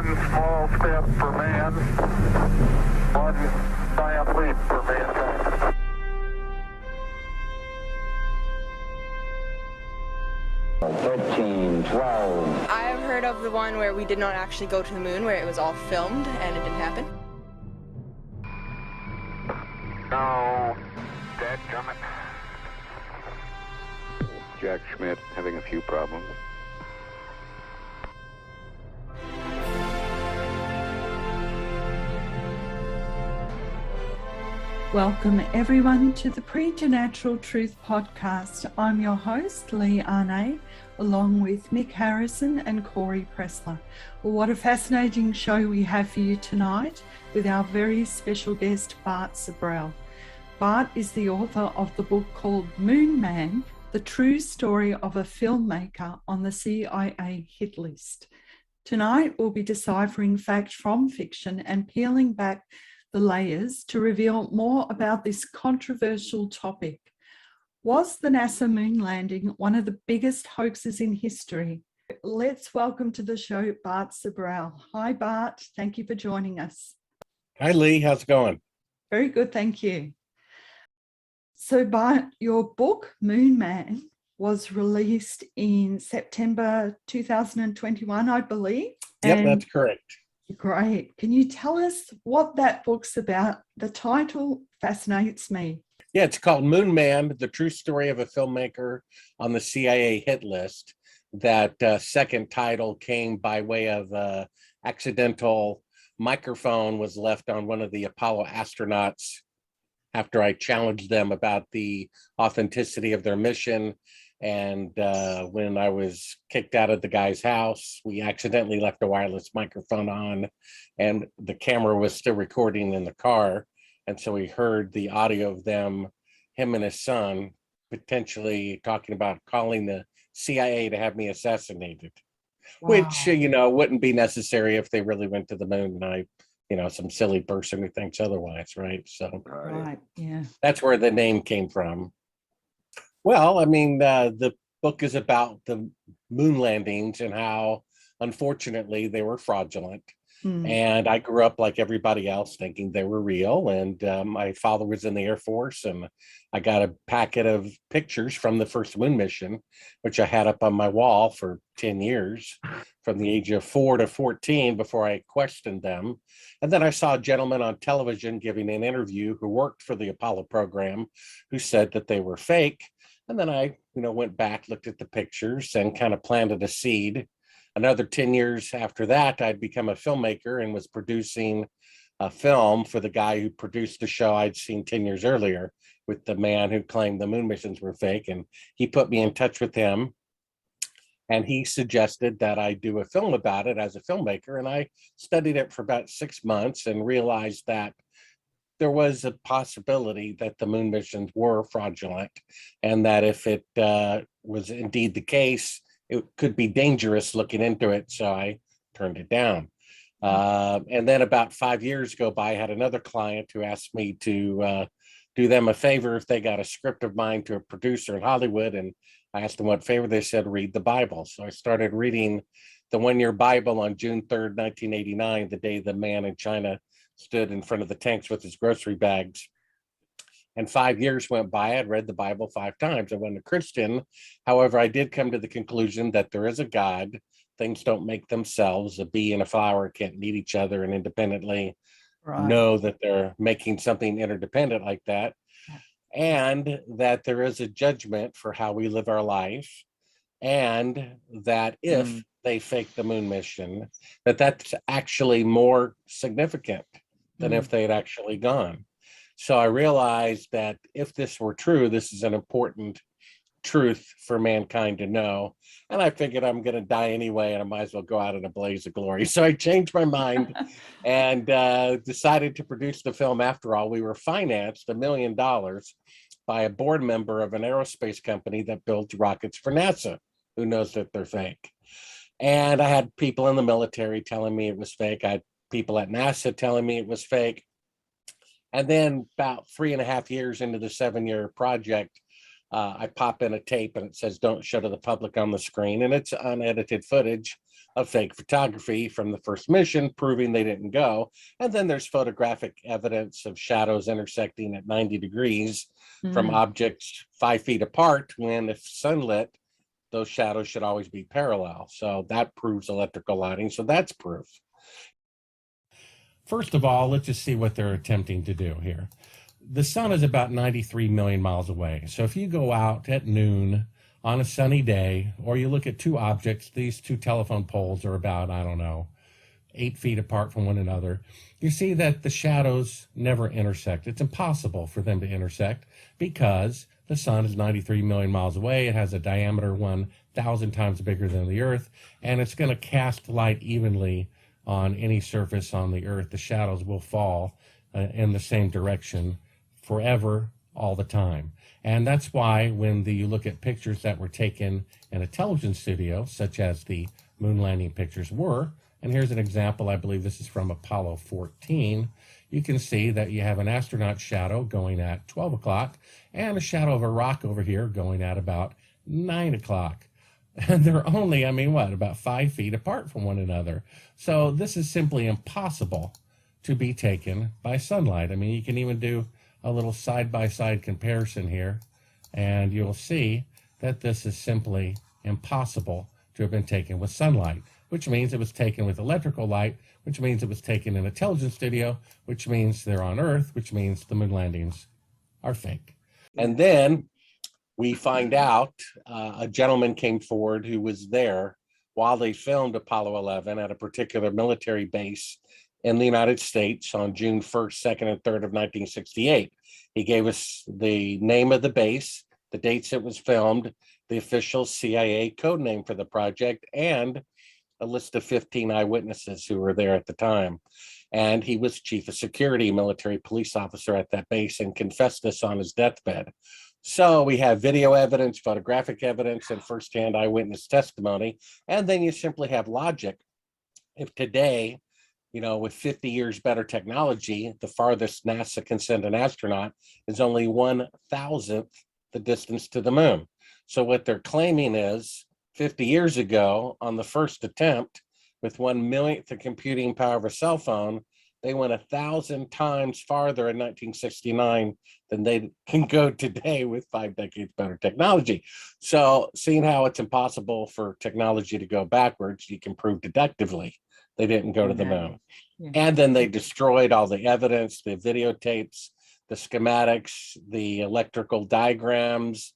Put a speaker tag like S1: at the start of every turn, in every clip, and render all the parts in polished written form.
S1: one small step for man, one giant leap for mankind.
S2: I have heard of the one where we did not actually go to the moon, where it was all filmed and it didn't happen.
S1: No, dadgummit.
S3: Jack Schmidt having a few problems.
S4: Welcome everyone to the Preternatural Truth Podcast. I'm your host, Lee Arne, along with Mick Harrison and Cory Pressler. Well, what a fascinating show we have for you tonight with our very special guest, Bart Sibrel. Bart is the author of the book called Moon Man, the true story of a filmmaker on the CIA hit list. Tonight we'll be deciphering fact from fiction and peeling back the layers to reveal more about this controversial topic. Was the NASA moon landing one of the biggest hoaxes in history? Let's welcome to the show Bart Sibrel. Hi Bart, thank you for joining us.
S5: Hi Lee, how's it going?
S4: Very good, thank you. So Bart, your book Moon Man was released in September 2021, I believe.
S5: Yep, that's correct.
S4: Great. Can you tell us what that book's about? The title fascinates me.
S5: Yeah, it's called Moon Man, the true story of a filmmaker on the CIA hit list. That second title came by way of accidental microphone was left on one of the Apollo astronauts after I challenged them about the authenticity of their mission. And when I was kicked out of the guy's house, we accidentally left a wireless microphone on and the camera was still recording in the car. And so we heard the audio of them, him and his son, potentially talking about calling the CIA to have me assassinated, which, wouldn't be necessary if they really went to the moon and I, some silly person who thinks otherwise, right? So
S4: right, yeah,
S5: that's where the name came from. Well, I mean, the book is about the moon landings and how, unfortunately, they were fraudulent. And I grew up like everybody else thinking they were real. And my father was in the Air Force, and I got a packet of pictures from the first moon mission, which I had up on my wall for 10 years, from the age of 4 to 14 before I questioned them. And then I saw a gentleman on television giving an interview who worked for the Apollo program who said that they were fake. And then I, went back, looked at the pictures and kind of planted a seed. Another 10 years after that, I'd become a filmmaker and was producing a film for the guy who produced the show I'd seen 10 years earlier with the man who claimed the moon missions were fake. And he put me in touch with him. And he suggested that I do a film about it as a filmmaker. And I studied it for about 6 months and realized that there was a possibility that the moon missions were fraudulent, and that if it was indeed the case, it could be dangerous looking into it. So I turned it down. And then about 5 years go by, I had another client who asked me to do them a favor if they got a script of mine to a producer in Hollywood. And I asked them what favor. They said, read the Bible. So I started reading the 1-year Bible on June 3rd, 1989, the day the man in China stood in front of the tanks with his grocery bags. And 5 years went by. I'd read the Bible 5 times. I wasn't a Christian. However, I did come to the conclusion that there is a God. Things don't make themselves. A bee and a flower can't meet each other and independently know that they're making something interdependent like that. And that there is a judgment for how we live our life. And that if they fake the moon mission, that's actually more significant than if they had actually gone. So I realized that if this were true, this is an important truth for mankind to know. And I figured I'm going to die anyway, and I might as well go out in a blaze of glory. So I changed my mind and decided to produce the film after all. We were financed $1 million by a board member of an aerospace company that builds rockets for NASA, who knows that they're fake. And I had people in the military telling me it was fake. I had people at NASA telling me it was fake. And then about 3.5 years into the 7-year project, I pop in a tape and it says, "Don't show to the public" on the screen. And it's unedited footage of fake photography from the first mission proving they didn't go. And then there's photographic evidence of shadows intersecting at 90 degrees from objects 5 feet apart, when if sunlit, those shadows should always be parallel. So that proves electrical lighting. So that's proof.
S6: First of all, let's just see what they're attempting to do here. The sun is about 93 million miles away. So if you go out at noon on a sunny day, or you look at two objects, these two telephone poles are about, 8 feet apart from one another, you see that the shadows never intersect. It's impossible for them to intersect because the sun is 93 million miles away. It has a diameter 1,000 times bigger than the Earth, and it's going to cast light evenly on any surface on the Earth. The shadows will fall in the same direction forever, all the time. And that's why when you look at pictures that were taken in a television studio, such as the moon landing pictures were, and here's an example, I believe this is from Apollo 14, you can see that you have an astronaut shadow going at 12 o'clock and a shadow of a rock over here going at about 9 o'clock. And they're only, about 5 feet apart from one another. So this is simply impossible to be taken by sunlight. You can even do a little side-by-side comparison here, and you'll see that this is simply impossible to have been taken with sunlight, which means it was taken with electrical light, which means it was taken in a television studio, which means they're on Earth, which means the moon landings are fake.
S5: And then we find out a gentleman came forward who was there while they filmed Apollo 11 at a particular military base in the United States on June 1st, 2nd, and 3rd of 1968. He gave us the name of the base, the dates it was filmed, the official CIA code name for the project, and a list of 15 eyewitnesses who were there at the time. And he was chief of security, military police officer at that base, and confessed this on his deathbed. So we have video evidence, photographic evidence, and firsthand eyewitness testimony. And then you simply have logic. If today, with 50 years better technology, the farthest NASA can send an astronaut is only 1,000th the distance to the moon. So what they're claiming is 50 years ago, on the first attempt, with 1/millionth the computing power of a cell phone, they went 1,000 times farther in 1969 than they can go today with 5 decades better technology. So seeing how it's impossible for technology to go backwards, you can prove deductively they didn't go to the moon. Yeah. And then they destroyed all the evidence, the videotapes, the schematics, the electrical diagrams,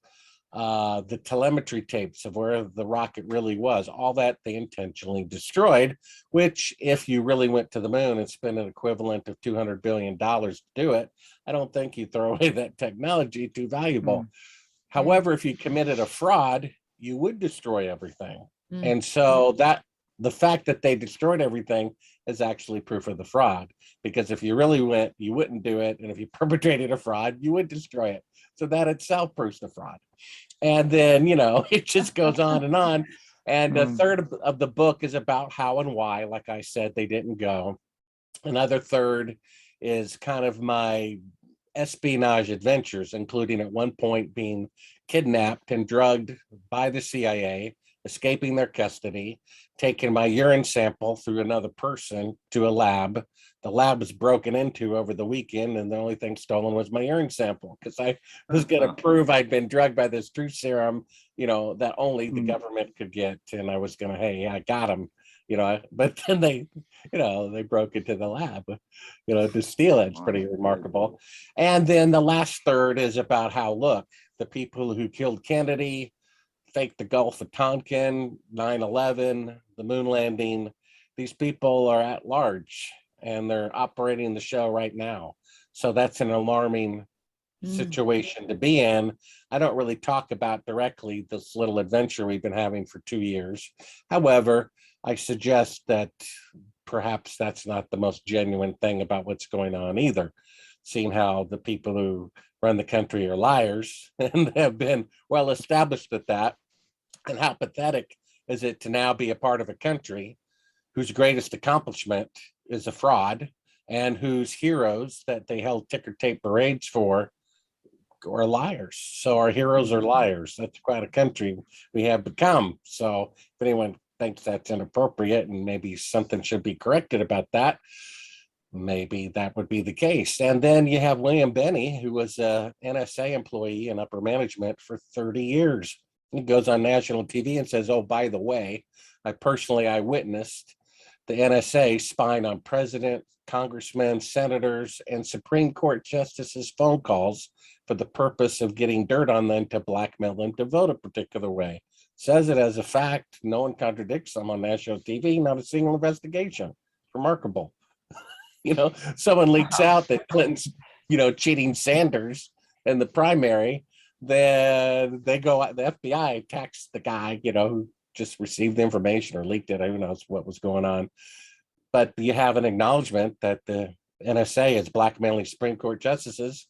S5: the telemetry tapes of where the rocket really was. All that they intentionally destroyed, which if you really went to the moon and spent an equivalent of $200 billion to do it, I don't think you throw away that technology, too valuable. However, if you committed a fraud, you would destroy everything. And so that the fact that they destroyed everything is actually proof of the fraud, because if you really went, you wouldn't do it. And if you perpetrated a fraud, you would destroy it. So that itself proves the fraud. And then, it just goes on and on. And a third of the book is about how and why, like I said, they didn't go. Another third is kind of my espionage adventures, including at one point being kidnapped and drugged by the CIA, escaping their custody, taking my urine sample through another person to a lab. The lab was broken into over the weekend, and the only thing stolen was my urine sample, because I was going to prove I'd been drugged by this truth serum, that only the government could get. And I was going to, hey, I got him, but then they broke into the lab, to steal it. It's pretty remarkable. And then the last third is about how, look, the people who killed Kennedy, faked the Gulf of Tonkin, 9/11, the moon landing, these people are at large and they're operating the show right now. So that's an alarming situation to be in. I don't really talk about directly this little adventure we've been having for 2 years. However, I suggest that perhaps that's not the most genuine thing about what's going on either, seeing how the people who run the country are liars and have been well established at that. And how pathetic is it to now be a part of a country whose greatest accomplishment is a fraud, and whose heroes that they held ticker tape parades for or liars. So our heroes are liars. That's quite a country we have become. So if anyone thinks that's inappropriate and maybe something should be corrected about that, maybe that would be the case. And then you have William Benny, who was a NSA employee in upper management for 30 years. He goes on national TV and says, oh, by the way, I witnessed the NSA spying on presidents, congressmen, senators, and Supreme Court justices' phone calls for the purpose of getting dirt on them to blackmail them to vote a particular way. Says it as a fact. No one contradicts them on national TV, not a single investigation. Remarkable. Someone leaks out that Clinton's, cheating Sanders in the primary, then the FBI attacks the guy, who just received the information or leaked it. Who knows what was going on. But you have an acknowledgement that the NSA is blackmailing Supreme Court justices,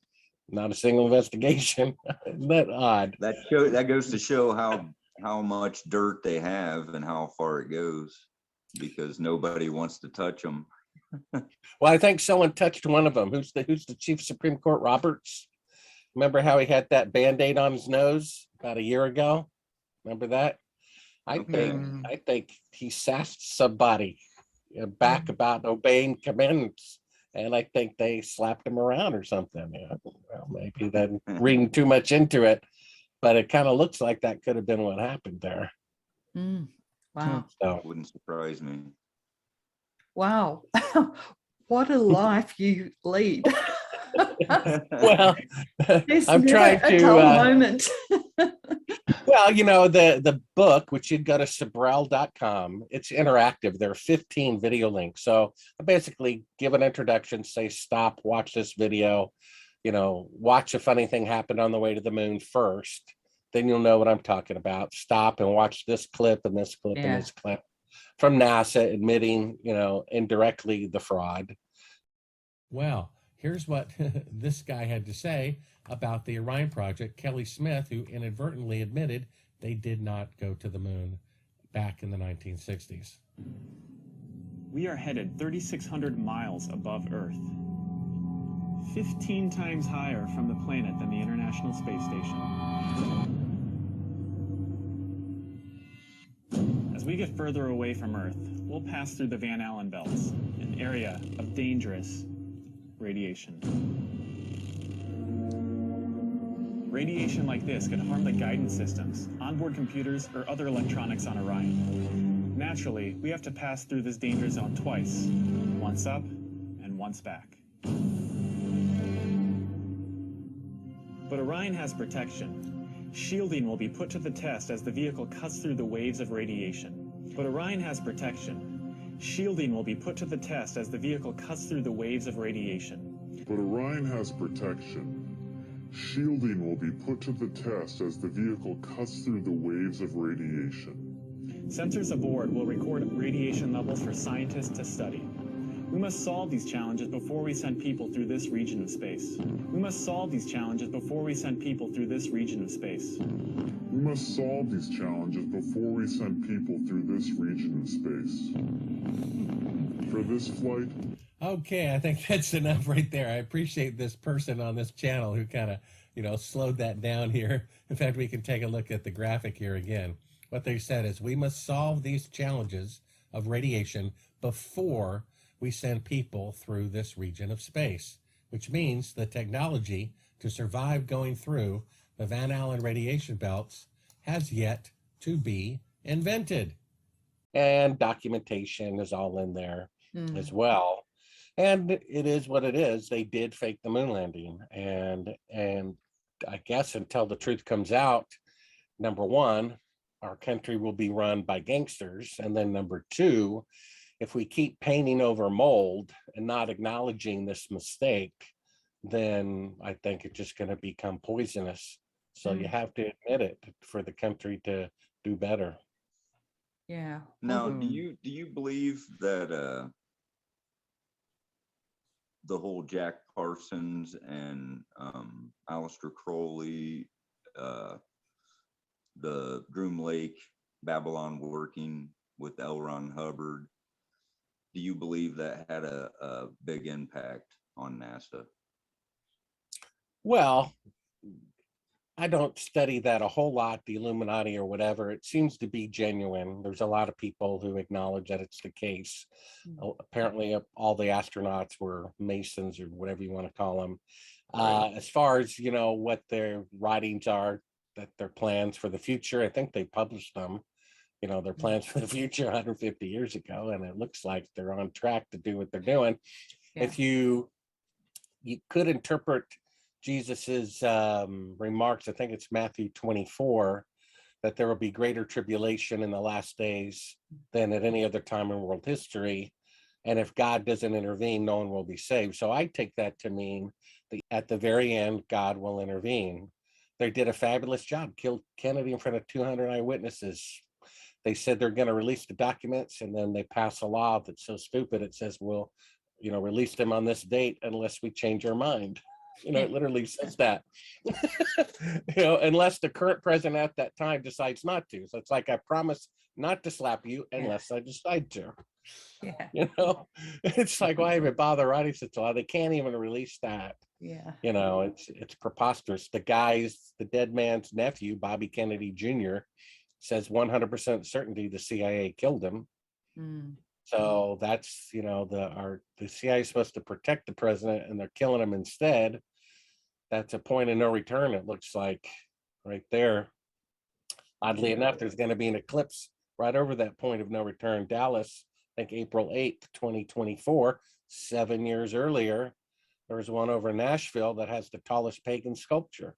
S5: not a single investigation. Isn't that odd?
S7: That goes to show how much dirt they have and how far it goes, because nobody wants to touch them.
S5: Well, I think someone touched one of them. Who's the Chief Supreme Court? Roberts. Remember how he had that Band-Aid on his nose about a year ago? Remember that? I think he sassed somebody back about obeying commandments, and I think they slapped him around or something. Well, maybe then reading too much into it, but it kind of looks like that could have been what happened there.
S4: Wow.
S5: So
S7: Wouldn't surprise me.
S4: Wow. What a life you lead.
S5: Well,
S4: There's
S5: I'm
S4: never
S5: trying
S4: a
S5: to
S4: dull moment.
S5: well, the book, which you'd go to Sibrel.com, it's interactive. There are 15 video links. So I basically give an introduction, say, stop, watch this video, watch a funny thing happen on the way to the moon first. Then you'll know what I'm talking about. Stop and watch this clip and this clip and this clip from NASA admitting, indirectly the fraud.
S6: Well, here's what this guy had to say about the Orion project. Kelly Smith, who inadvertently admitted they did not go to the moon back in the 1960s.
S8: We are headed 3,600 miles above Earth, 15 times higher from the planet than the International Space Station. As we get further away from Earth, we'll pass through the Van Allen belts, an area of dangerous radiation. Radiation like this can harm the guidance systems, onboard computers, or other electronics on Orion. Naturally, we have to pass through this danger zone twice, once up and once back. But Orion has protection. Shielding will be put to the test as the vehicle cuts through the waves of radiation. But Orion has protection. Shielding will be put to the test as the vehicle cuts through the waves of radiation.
S9: But Orion has protection. Shielding will be put to the test as the vehicle cuts through the waves of radiation.
S8: Sensors aboard will record radiation levels for scientists to study. We must solve these challenges before we send people through this region of space. We must solve these challenges before we send people through this region of space.
S9: We must solve these challenges before we send people through this region of space. For this flight...
S6: Okay, I think that's enough right there. I appreciate this person on this channel who kind of, slowed that down here. In fact, we can take a look at the graphic here again. What they said is we must solve these challenges of radiation before we send people through this region of space, which means the technology to survive going through the Van Allen radiation belts has yet to be invented.
S5: And documentation is all in there as well. And it is what it is. They did fake the moon landing. And I guess until the truth comes out, number one, our country will be run by gangsters. And then number two, if we keep painting over mold and not acknowledging this mistake, then I think it's just going to become poisonous. So you have to admit it for the country to do better.
S4: Yeah.
S7: Now, do you believe that the whole Jack Parsons and Aleister Crowley, the Groom Lake, Babylon working with L. Ron Hubbard, do you believe that had a big impact on NASA?
S5: Well, I don't study that a whole lot, the Illuminati or whatever. It seems to be genuine. There's a lot of people who acknowledge that it's the case. Apparently, all the astronauts were Masons or whatever you want to call them. As far as, what their writings are, that their plans for the future, I think they published them, their plans for the future 150 years ago, and it looks like they're on track to do what they're doing. If you could interpret Jesus's remarks, I think it's Matthew 24, that there will be greater tribulation in the last days than at any other time in world history. And if God doesn't intervene, no one will be saved. So I take that to mean that at the very end, God will intervene. They did a fabulous job, killed Kennedy in front of 200 eyewitnesses. They said they're going to release the documents, and then they pass a law that's so stupid. It says, we'll, release them on this date unless we change our mind. It literally says that, unless the current president at that time decides not to. So it's like, I promise not to slap you unless I decide to. It's like, why even bother writing such a law? They can't even release that. It's preposterous. The dead man's nephew, Bobby Kennedy Jr., says 100% certainty the CIA killed him. So that's, the CIA is supposed to protect the president, and they're killing him instead. That's a point of no return, it looks like, right there. Oddly enough, there's going to be an eclipse right over that point of no return. Dallas, I think April 8th, 2024, 7 years earlier, there was one over in Nashville that has the tallest pagan sculpture.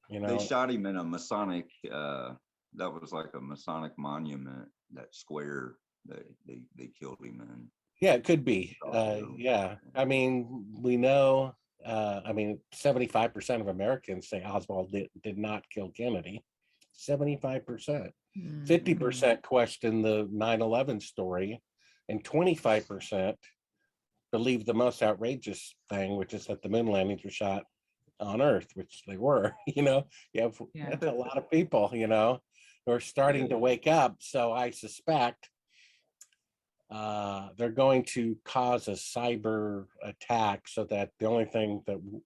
S7: They shot him in a Masonic, that was like a Masonic monument, that square that they killed him in.
S5: Yeah, it could be. I mean, we know, 75% of Americans say Oswald did not kill Kennedy. 75%. 50% question the 9/11 story, and 25% believe the most outrageous thing, which is that the moon landings were shot on Earth, which they were. That's a lot of people, who are starting to wake up. So I suspect they're going to cause a cyber attack so that the only thing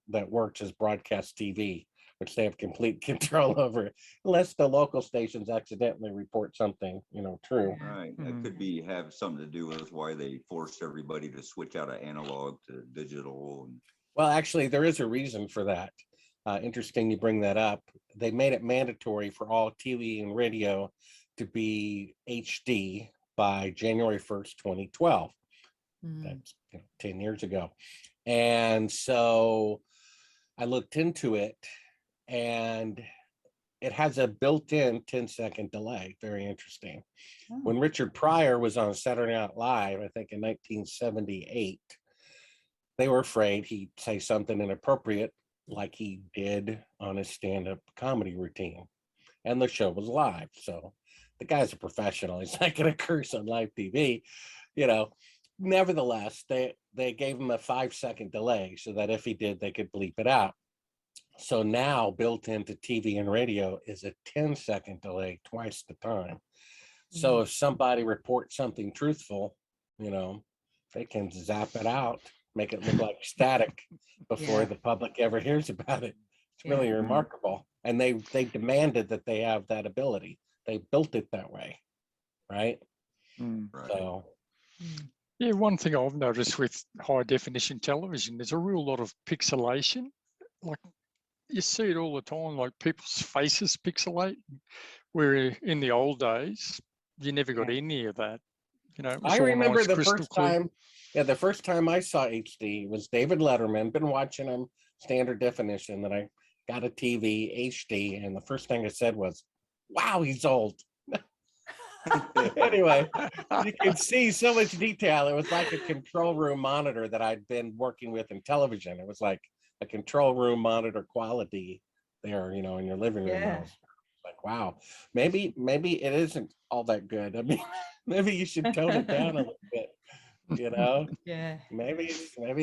S5: that works is broadcast TV, which they have complete control over, unless the local stations accidentally report something, true.
S7: Right. That could have something to do with why they forced everybody to switch out of analog to digital.
S5: Well, actually, there is a reason for that. Interesting you bring that up. They made it mandatory for all TV and radio to be HD by January 1st, 2012. That's 10 years ago. And so I looked into it, and it has a built-in 10-second delay. Very interesting. When Richard Pryor was on Saturday Night Live, I think in 1978, they were afraid he'd say something inappropriate like he did on his stand-up comedy routine. And the show was live. So the guy's a professional. He's not going to curse on live TV. Nevertheless, they gave him a 5-second delay so that if he did, they could bleep it out. So now built into TV and radio is a 10-second delay, twice the time. So if somebody reports something truthful, they can zap it out, make it look like static before the public ever hears about it. It's really remarkable. And they demanded that they have that ability. They built it that way, right? So
S10: one thing I've noticed with high definition television, there's a real lot of pixelation. Like, you see it all the time, like people's faces pixelate, where in the old days you never got any of that.
S5: I remember the first time I saw HD was David Letterman. Been watching him standard definition. Then I got a TV HD, and the first thing I said was, "Wow, he's old." Anyway, you can see so much detail. It was like a control room monitor that I'd been working with in television. It was like a control room monitor quality there, in your living room. I was like, wow, maybe it isn't all that good. I mean, maybe you should tone it down a little bit, maybe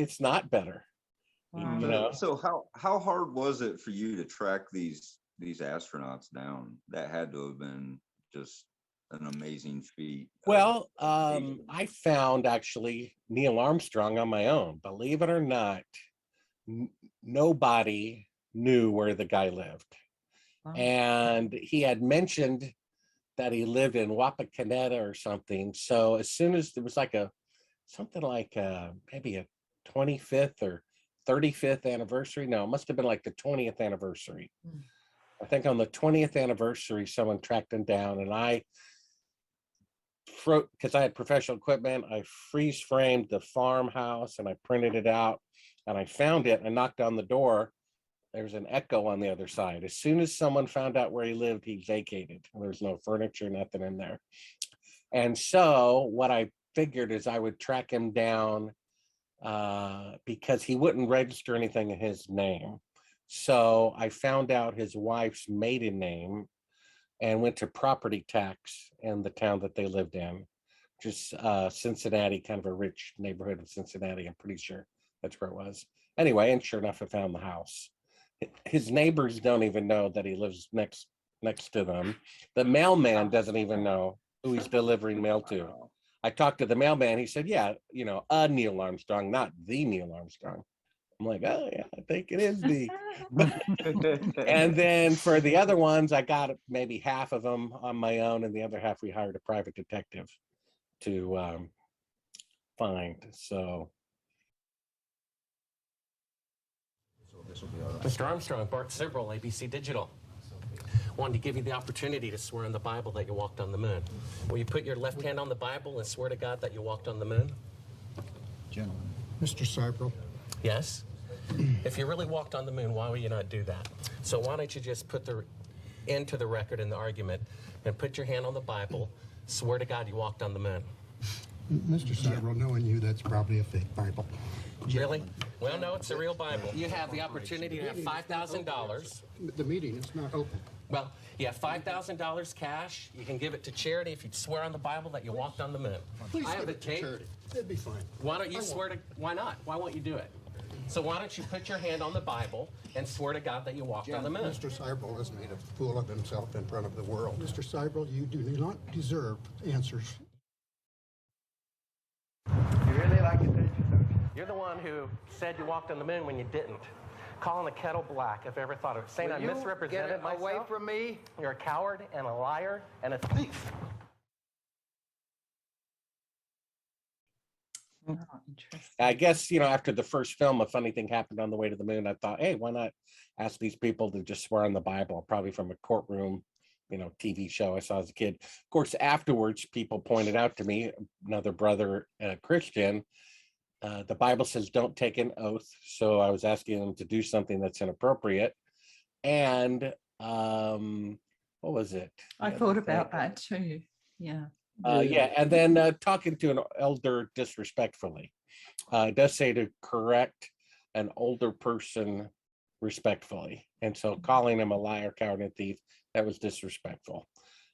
S5: it's not better.
S7: So how hard was it for you to track these astronauts down? That had to have been just an amazing feat.
S5: Well, I found actually Neil Armstrong on my own. Believe it or not, nobody knew where the guy lived.
S4: Wow.
S5: And he had mentioned that he lived in Wapakoneta or something. So as soon as there was like maybe a 25th or 35th anniversary. No, it must have been like the 20th anniversary. I think on the 20th anniversary, someone tracked him down, and because I had professional equipment, I freeze framed the farmhouse and I printed it out, and I found it. I knocked on the door. There's an echo on the other side. As soon as someone found out where he lived, he vacated. There's no furniture, nothing in there. And so what I figured is I would track him down because he wouldn't register anything in his name. So I found out his wife's maiden name and went to property tax in the town that they lived in, just Cincinnati, kind of a rich neighborhood of Cincinnati. I'm pretty sure that's where it was. Anyway, and sure enough, I found the house. His neighbors don't even know that he lives next to them. The mailman doesn't even know who he's delivering mail to. I talked to the mailman. He said, yeah, a Neil Armstrong, not the Neil Armstrong. I'm like, oh yeah, I think it is the. And then for the other ones, I got maybe half of them on my own, and the other half we hired a private detective to find. So.
S11: Mr. Armstrong, Bart Sibrel, ABC Digital. Wanted to give you the opportunity to swear on the Bible that you walked on the moon. Will you put your left hand on the Bible and swear to God that you walked on the moon?
S12: Gentlemen. Mr. Sibrel.
S11: Yes? If you really walked on the moon, why would you not do that? So why don't you just put the end to the record in the argument and put your hand on the Bible, swear to God you walked on the moon.
S12: Mr. Sibrel, knowing you, that's probably a fake Bible.
S11: Really? Well, no, it's a real Bible. You have the opportunity to have $5,000.
S12: The meeting is not open.
S11: Well, you have $5,000 cash. You can give it to charity if you swear on the Bible that you walked on the moon.
S12: Please
S11: I have
S12: give
S11: a
S12: it to
S11: tape.
S12: charity. It'd be fine.
S11: Why don't you swear to? Why not? Why won't you do it? So why don't you put your hand on the Bible and swear to God that you walked on the moon?
S12: Mr. Sibrel has made a fool of himself in front of the world. Mr. Sibrel, you do not deserve answers.
S11: You really like it, don't you? You're the one who said you walked on the moon when you didn't. Calling the kettle black, if I ever thought of it. Saying I misrepresented myself. Away from me. You're a coward and a liar and a thief.
S4: Oh, interesting.
S5: I guess, after the first film, a funny thing happened on the way to the moon. I thought, hey, why not ask these people to just swear on the Bible, probably from a courtroom, TV show I saw as a kid. Of course, afterwards, people pointed out to me, another brother, Christian, the Bible says don't take an oath. So I was asking them to do something that's inappropriate. And what was it?
S4: I thought about that too. Yeah.
S5: And then talking to an elder disrespectfully. It does say to correct an older person respectfully. And so calling him a liar, coward, and thief, that was disrespectful.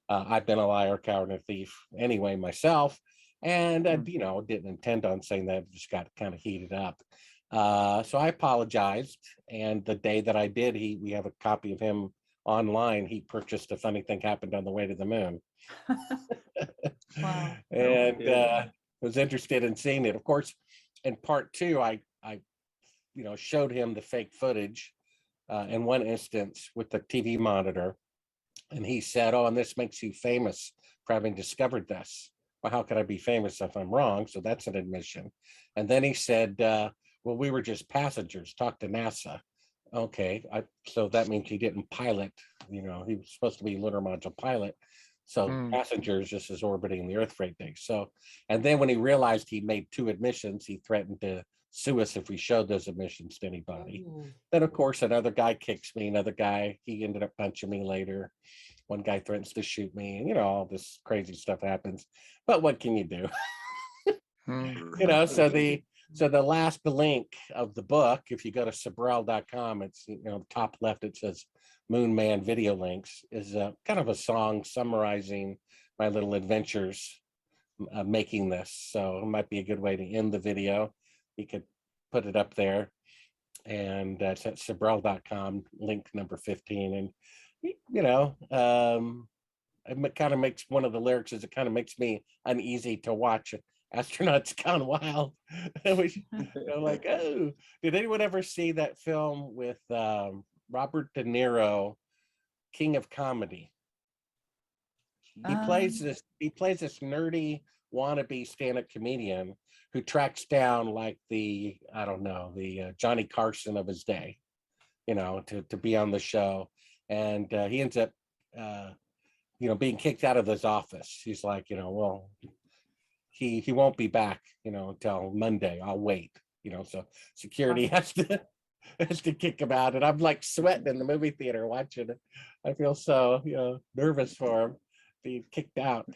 S5: I've been a liar, coward, and thief anyway myself. And I, didn't intend on saying that. It just got kind of heated up. So I apologized. And the day that I did, we have a copy of him online. He purchased A Funny Thing Happened on the Way to the Moon.
S4: Wow.
S5: And was interested in seeing it. Of course, in part two, I showed him the fake footage in one instance with the TV monitor. And he said, oh, and this makes you famous for having discovered this. Well, how could I be famous if I'm wrong? So that's an admission. And then he said, well, we were just passengers. Talk to NASA. Okay, so that means he didn't pilot. He was supposed to be lunar module pilot. So passengers just as orbiting the Earth for 8 days. So, and then when he realized he made 2 admissions, he threatened to sue us if we showed those admissions to anybody. Then, of course, another guy kicks me. Another guy, he ended up punching me later. One guy threatens to shoot me, and all this crazy stuff happens. But what can you do? So the last link of the book, if you go to Sibrel.com, it's top left, it says Moon Man video links, is kind of a song summarizing my little adventures making this. So it might be a good way to end the video. You could put it up there, and it's at Sibrel.com, link number 15. And it kind of makes, one of the lyrics is, it kind of makes me uneasy to watch Astronauts Gone Wild. Like, oh, did anyone ever see that film with Robert De Niro, King of Comedy. He plays this nerdy wannabe stand-up comedian who tracks down like the Johnny Carson of his day, to be on the show. And he ends up being kicked out of his office. He's like, well, he won't be back, until Monday. I'll wait, so security has to kick him out. And I'm like sweating in the movie theater watching it. I feel so, nervous for him being kicked out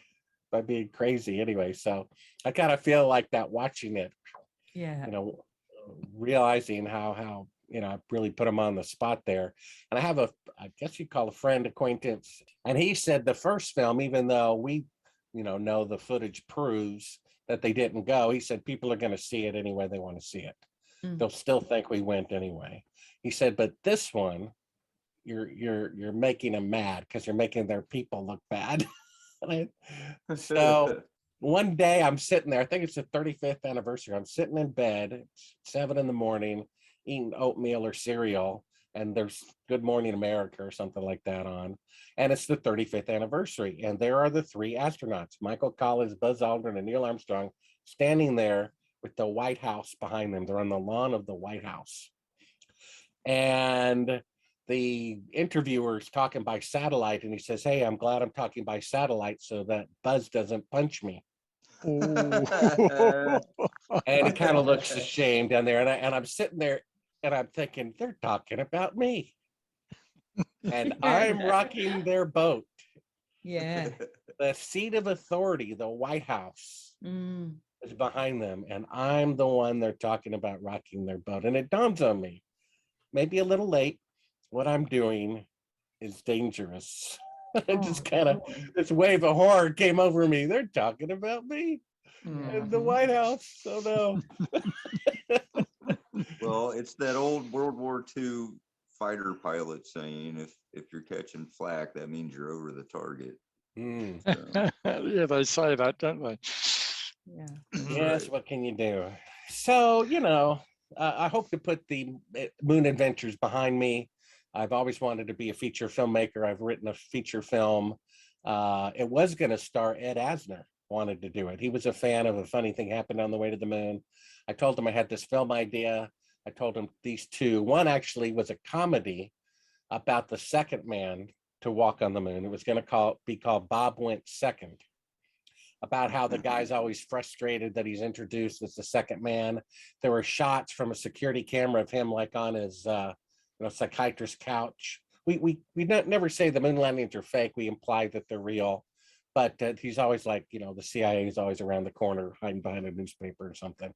S5: by being crazy anyway. So I kind of feel like that watching it, realizing how I really put him on the spot there. And I have I guess you call a friend acquaintance. And he said the first film, even though we, know the footage proves that they didn't go, he said people are going to see it anyway they want to see it. They'll still think we went anyway. He said, but this one, you're making them mad because you're making their people look bad. So one day I'm sitting there, I think it's the 35th anniversary. I'm sitting in bed, it's 7 a.m, eating oatmeal or cereal, and there's Good Morning America or something like that on. And it's the 35th anniversary. And there are the 3 astronauts, Michael Collins, Buzz Aldrin, and Neil Armstrong, standing there with the White House behind them. They're on the lawn of the White House. And the interviewer's talking by satellite, and he says, hey, I'm glad I'm talking by satellite so that Buzz doesn't punch me. And he kind of looks ashamed down there. And I'm sitting there and I'm thinking, they're talking about me. And I'm rocking their boat.
S4: Yeah.
S5: The seat of authority, the White House, is behind them. And I'm the one they're talking about rocking their boat. And it dawns on me, maybe a little late, what I'm doing is dangerous. Just kind of, this wave of horror came over me. They're talking about me in the White House. So no.
S7: Well, it's that old World War II fighter pilot saying, if you're catching flak, that means you're over the target. So.
S10: Yeah, they say that, don't they?
S4: Yeah.
S5: Yes, what can you do? So, I hope to put the moon adventures behind me. I've always wanted to be a feature filmmaker. I've written a feature film. It was going to star Ed Asner, wanted to do it. He was a fan of A Funny Thing Happened on the Way to the Moon. I told him I had this film idea. I told him these two. One actually was a comedy about the second man to walk on the moon. It was going to be called Bob Went Second, about how the guy's always frustrated that he's introduced as the second man. There were shots from a security camera of him like on his psychiatrist's couch. We never say the moon landings are fake. We imply that they're real, but he's always like, the CIA is always around the corner hiding behind a newspaper or something.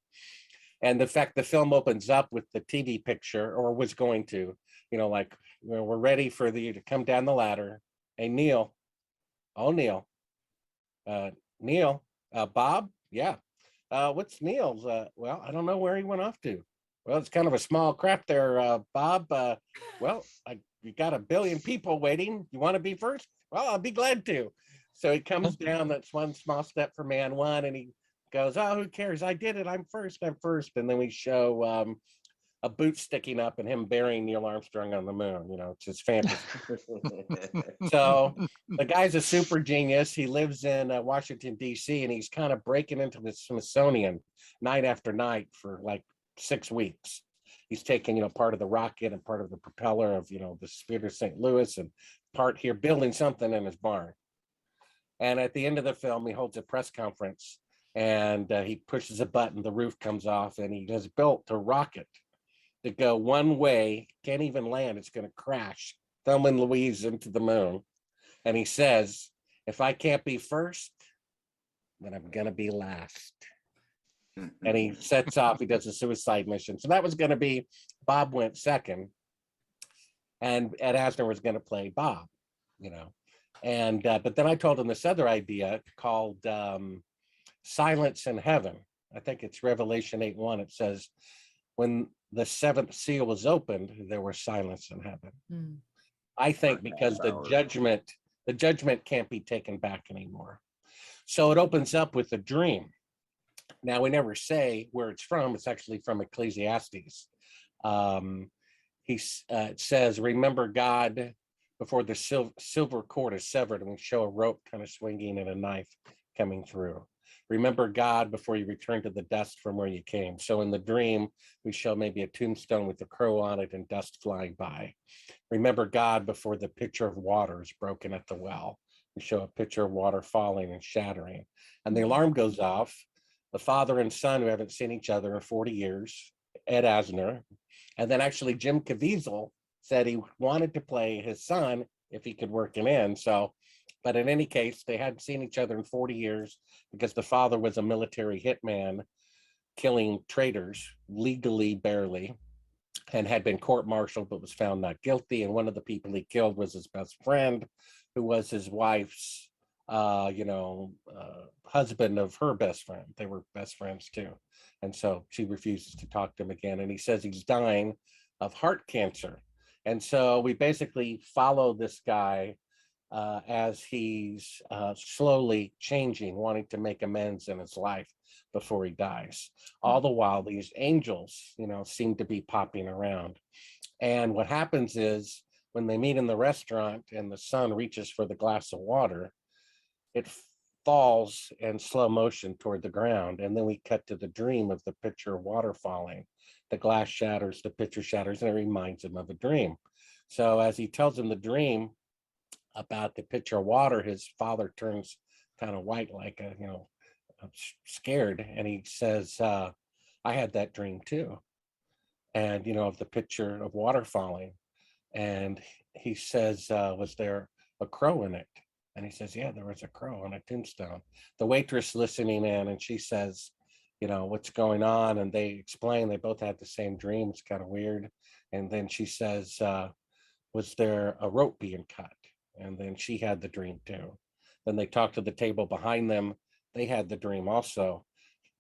S5: And the fact the film opens up with the TV picture, or was going to, we're ready for you to come down the ladder. Hey, Neil. Oh, Neil. Neil. Bob? Yeah. What's Neil's? Well, I don't know where he went off to. Well, it's kind of a small craft there, Bob. You got 1 billion people waiting. You want to be first? Well, I'll be glad to. So he comes down. That's one small step for man one. And he goes, oh, who cares? I did it. I'm first. And then we show a boot sticking up and him burying Neil Armstrong on the moon. It's his fantasy. So the guy's a super genius. He lives in Washington, D.C., and he's kind of breaking into the Smithsonian night after night for like 6 weeks. He's taking, part of the rocket and part of the propeller of, the Spirit of St. Louis, and part here building something in his barn. And at the end of the film, he holds a press conference and he pushes a button, the roof comes off, and he has built a rocket to go one way, can't even land, it's going to crash, Thelma and Louise into the moon. And he says, if I can't be first, then I'm going to be last. And he sets off, he does a suicide mission. So that was going to be Bob Went Second. And Ed Asner was going to play Bob, And, but then I told him this other idea called Silence in Heaven. I think it's Revelation 8:1. It says, when the 7th seal was opened, there was silence in heaven. I think because the judgment can't be taken back anymore. So it opens up with a dream. Now, we never say where it's from. It's actually from Ecclesiastes. it says, remember God before the silver cord is severed, and we show a rope kind of swinging and a knife coming through. Remember God before you return to the dust from where you came. So in the dream, we show maybe a tombstone with a crow on it and dust flying by. Remember God before the pitcher of water is broken at the well. We show a pitcher of water falling and shattering. And the alarm goes off. The father and son who haven't seen each other in 40 years, Ed Asner. And then actually Jim Caviezel said he wanted to play his son if he could work him in. So, but in any case, they hadn't seen each other in 40 years because the father was a military hitman killing traitors legally, barely, and had been court-martialed but was found not guilty. And one of the people he killed was his best friend, who was his wife's, husband of her best friend. They were best friends too. And so she refuses to talk to him again. And he says he's dying of heart cancer. And so we basically follow this guy as he's slowly changing, wanting to make amends in his life before he dies. All the while, these angels, seem to be popping around. And what happens is when they meet in the restaurant and the son reaches for the glass of water, it falls in slow motion toward the ground. And then we cut to the dream of the pitcher of water falling. The glass shatters, the pitcher shatters, and it reminds him of a dream. So as he tells him the dream about the pitcher of water, his father turns kind of white, like scared, and he says, I had that dream too. And of the pitcher of water falling. And he says, was there a crow in it? And he says, yeah, there was a crow on a tombstone. The waitress listening in, and she says, what's going on? And they explain they both had the same dream. It's kind of weird. And then she says, was there a rope being cut? And then she had the dream too. Then they talk to the table behind them. They had the dream also.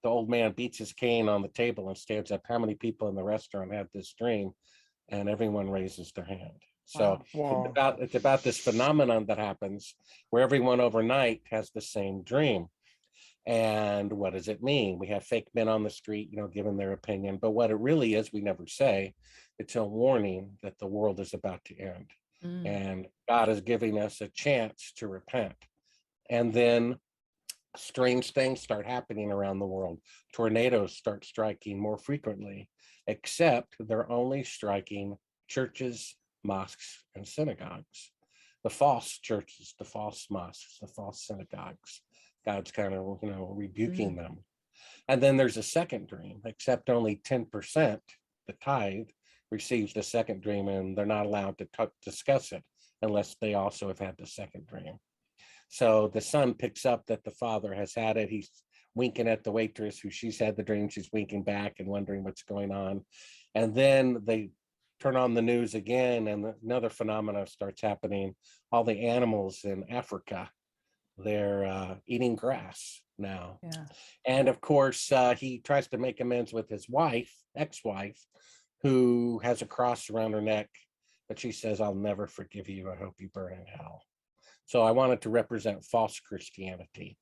S5: The old man beats his cane on the table and stands up. How many people in the restaurant had this dream? And everyone raises their hand. So
S10: Wow.
S5: It's about this phenomenon that happens where everyone overnight has the same dream. And what does it mean? We have fake men on the street, giving their opinion. But what it really is, we never say. It's a warning that the world is about to end. And God is giving us a chance to repent. And then strange things start happening around the world. Tornadoes start striking more frequently, except they're only striking churches, mosques, and synagogues. The false churches, the false mosques, the false synagogues. God's kind of, rebuking them. And then there's a second dream, except only 10%, the tithe, receives the second dream, and they're not allowed to discuss it unless they also have had the second dream. So the son picks up that the father has had it. He's winking at the waitress who she's had the dream. She's winking back and wondering what's going on. And then they turn on the news again, and another phenomena starts happening. All the animals in Africa, they're eating grass now.
S4: Yeah.
S5: And of course, he tries to make amends with his wife, ex-wife, who has a cross around her neck, but she says, I'll never forgive you. I hope you burn in hell. So I wanted to represent false Christianity.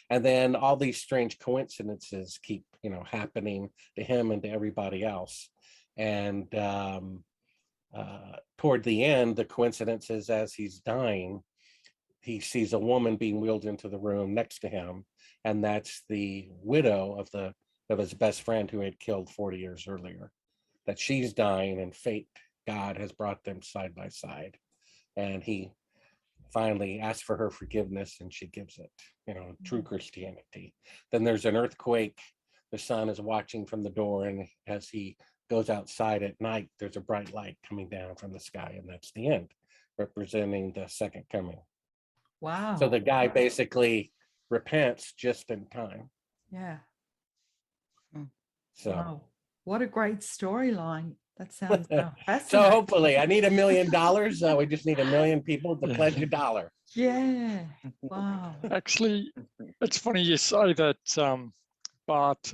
S5: And then all these strange coincidences keep, happening to him and to everybody else. And toward the end, the coincidence is as he's dying, he sees a woman being wheeled into the room next to him. And that's the widow of his best friend who had killed 40 years earlier. That she's dying, and fate, God has brought them side by side. And he finally asks for her forgiveness, and she gives it, true Christianity. Then there's an earthquake. The son is watching from the door, and as he goes outside at night, there's a bright light coming down from the sky, and that's the end, representing the second coming.
S4: Wow.
S5: So the guy basically repents just in time.
S4: Yeah.
S5: So.
S4: Wow. What a great storyline. That sounds fascinating.
S5: So hopefully, I need $1 million. We just need 1 million people to pledge $1.
S4: Yeah. Wow.
S10: Actually, it's funny you say that, Bart,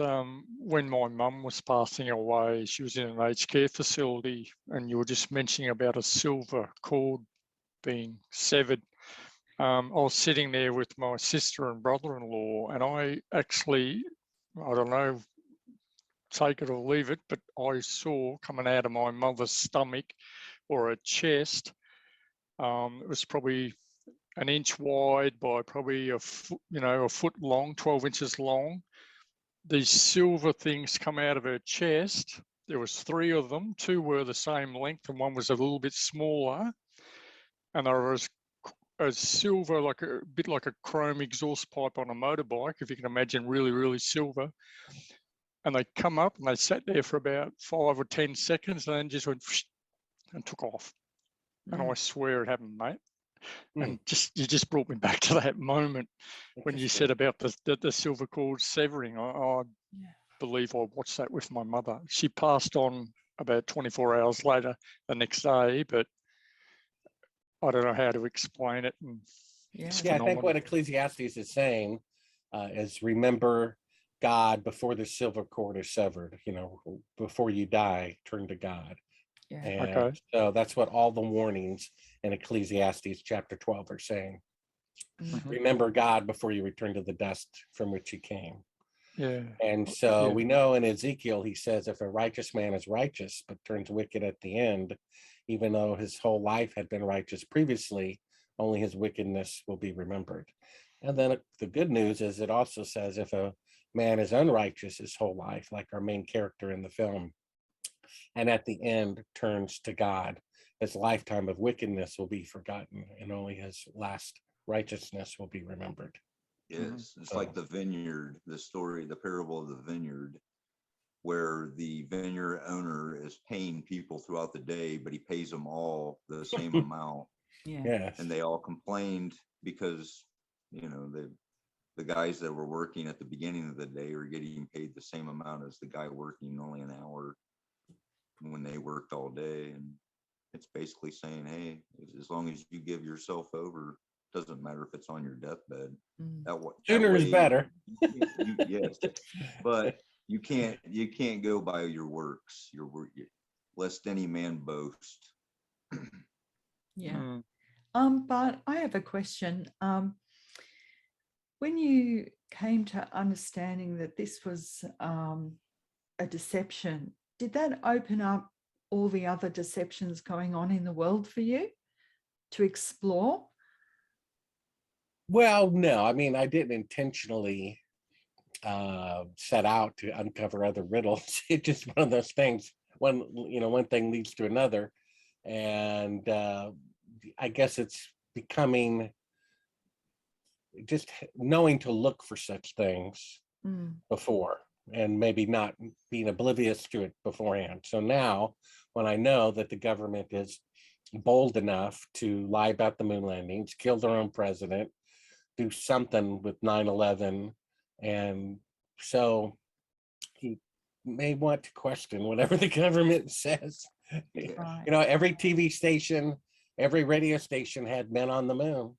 S10: when my mum was passing away, she was in an aged care facility, and you were just mentioning about a silver cord being severed. I was sitting there with my sister and brother-in-law, and I don't know, take it or leave it, but I saw coming out of my mother's stomach or her chest, it was probably an inch wide by probably a foot, a foot long, 12 inches long. These silver things come out of her chest. There was 3 of them. 2 were the same length and one was a little bit smaller. And there was a silver, like a bit like a chrome exhaust pipe on a motorbike, if you can imagine, really, really silver. And they come up and they sat there for about 5 or 10 seconds and then just went and took off. And I swear it happened, mate. And you just brought me back to that moment when you said about the silver cord severing. I believe I watched that with my mother. She passed on about 24 hours later the next day, but I don't know how to explain it. And
S5: I think what Ecclesiastes is saying is remember God before the silver cord is severed. Before you die, turn to God.
S4: Yeah.
S5: And so that's what all the warnings in Ecclesiastes chapter 12 are saying. Remember God before you return to the dust from which you came.
S10: Yeah.
S5: And so we know in Ezekiel, he says, if a righteous man is righteous, but turns wicked at the end, even though his whole life had been righteous previously, only his wickedness will be remembered. And then the good news is it also says if a man is unrighteous his whole life, like our main character in the film, and at the end turns to God, his lifetime of wickedness will be forgotten and only his last righteousness will be remembered.
S7: Yes, it's like the vineyard, the story, the parable of the vineyard, where the vineyard owner is paying people throughout the day, but he pays them all the same amount.
S5: Yes.
S7: And they all complained because, the guys that were working at the beginning of the day are getting paid the same amount as the guy working only an hour when they worked all day. And it's basically saying, hey, as long as you give yourself over, doesn't matter if it's on your deathbed.
S5: Sooner is better.
S7: Yes, but you can't go by your works. Your work, lest any man boast.
S4: But I have a question. When you came to understanding that this was a deception, did that open up all the other deceptions going on in the world for you to explore?
S5: Well, no, I mean, I didn't intentionally set out to uncover other riddles. It's just one of those things. One thing leads to another. And I guess it's becoming just knowing to look for such things before and maybe not being oblivious to it beforehand. So now when I know that the government is bold enough to lie about the moon landings, kill their own president, do something with 9/11, and so you may want to question whatever the government says.
S4: Right.
S5: Every TV station, every radio station had men on the moon,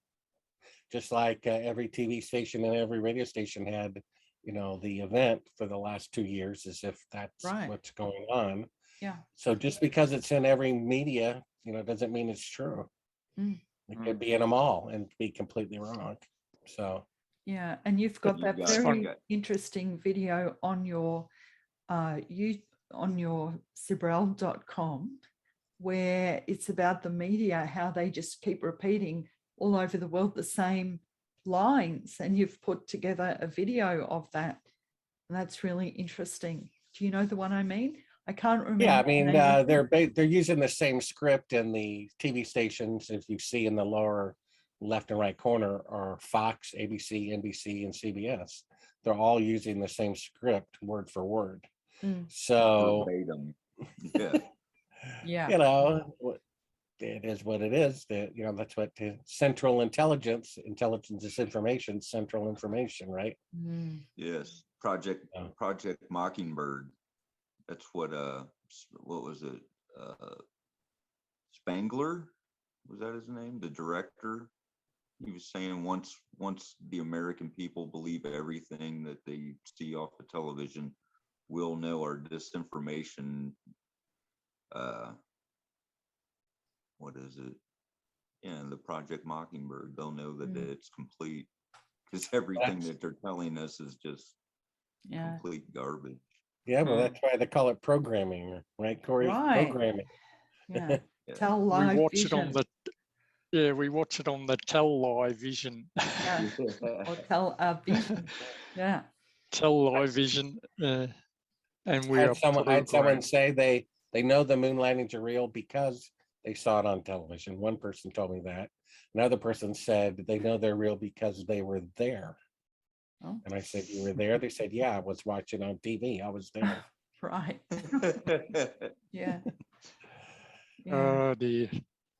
S5: just like every TV station and every radio station had, the event for the last 2 years, as if that's what's going on.
S4: Yeah.
S5: So just because it's in every media, doesn't mean it's true. It could be in them all and be completely wrong. So
S4: yeah, and you've got that very interesting video on your Sibrel.com where it's about the media, how they just keep repeating all over the world the same lines, and you've put together a video of that, and that's really interesting. Do you know the one I mean? I can't remember.
S5: Yeah, I mean, they're using the same script, and the TV stations, if you see in the lower left and right corner, are Fox, ABC, NBC, and CBS. They're all using the same script word for word. So
S4: yeah,
S5: it is what it is. That that's what central intelligence is information, central information, right?
S7: Yes, Project Mockingbird. That's what was it? Spangler, was that his name? The director. He was saying once the American people believe everything that they see off the television, we'll know our disinformation. What is it? Yeah, the Project Mockingbird. They'll know that it's complete, because everything that they're telling us is just complete garbage.
S5: Yeah, well, that's why they call it programming, right, Cory?
S4: Right.
S5: Programming.
S4: Yeah. Tell
S10: We
S4: live
S10: watch
S4: vision.
S10: it on the we watch it on the Tell Live Vision.
S4: Yeah. Or tell vision. Yeah.
S10: Tell Live Vision. And we
S5: I
S10: are
S5: had someone
S10: programmed.
S5: say they know the moon landings are real because they saw it on television. One person told me that. Another person said they know they're real because they were there.
S4: Oh.
S5: And I said, you were there? They said, yeah, I was watching on TV. I was there.
S4: Right. Yeah.
S10: Oh dear.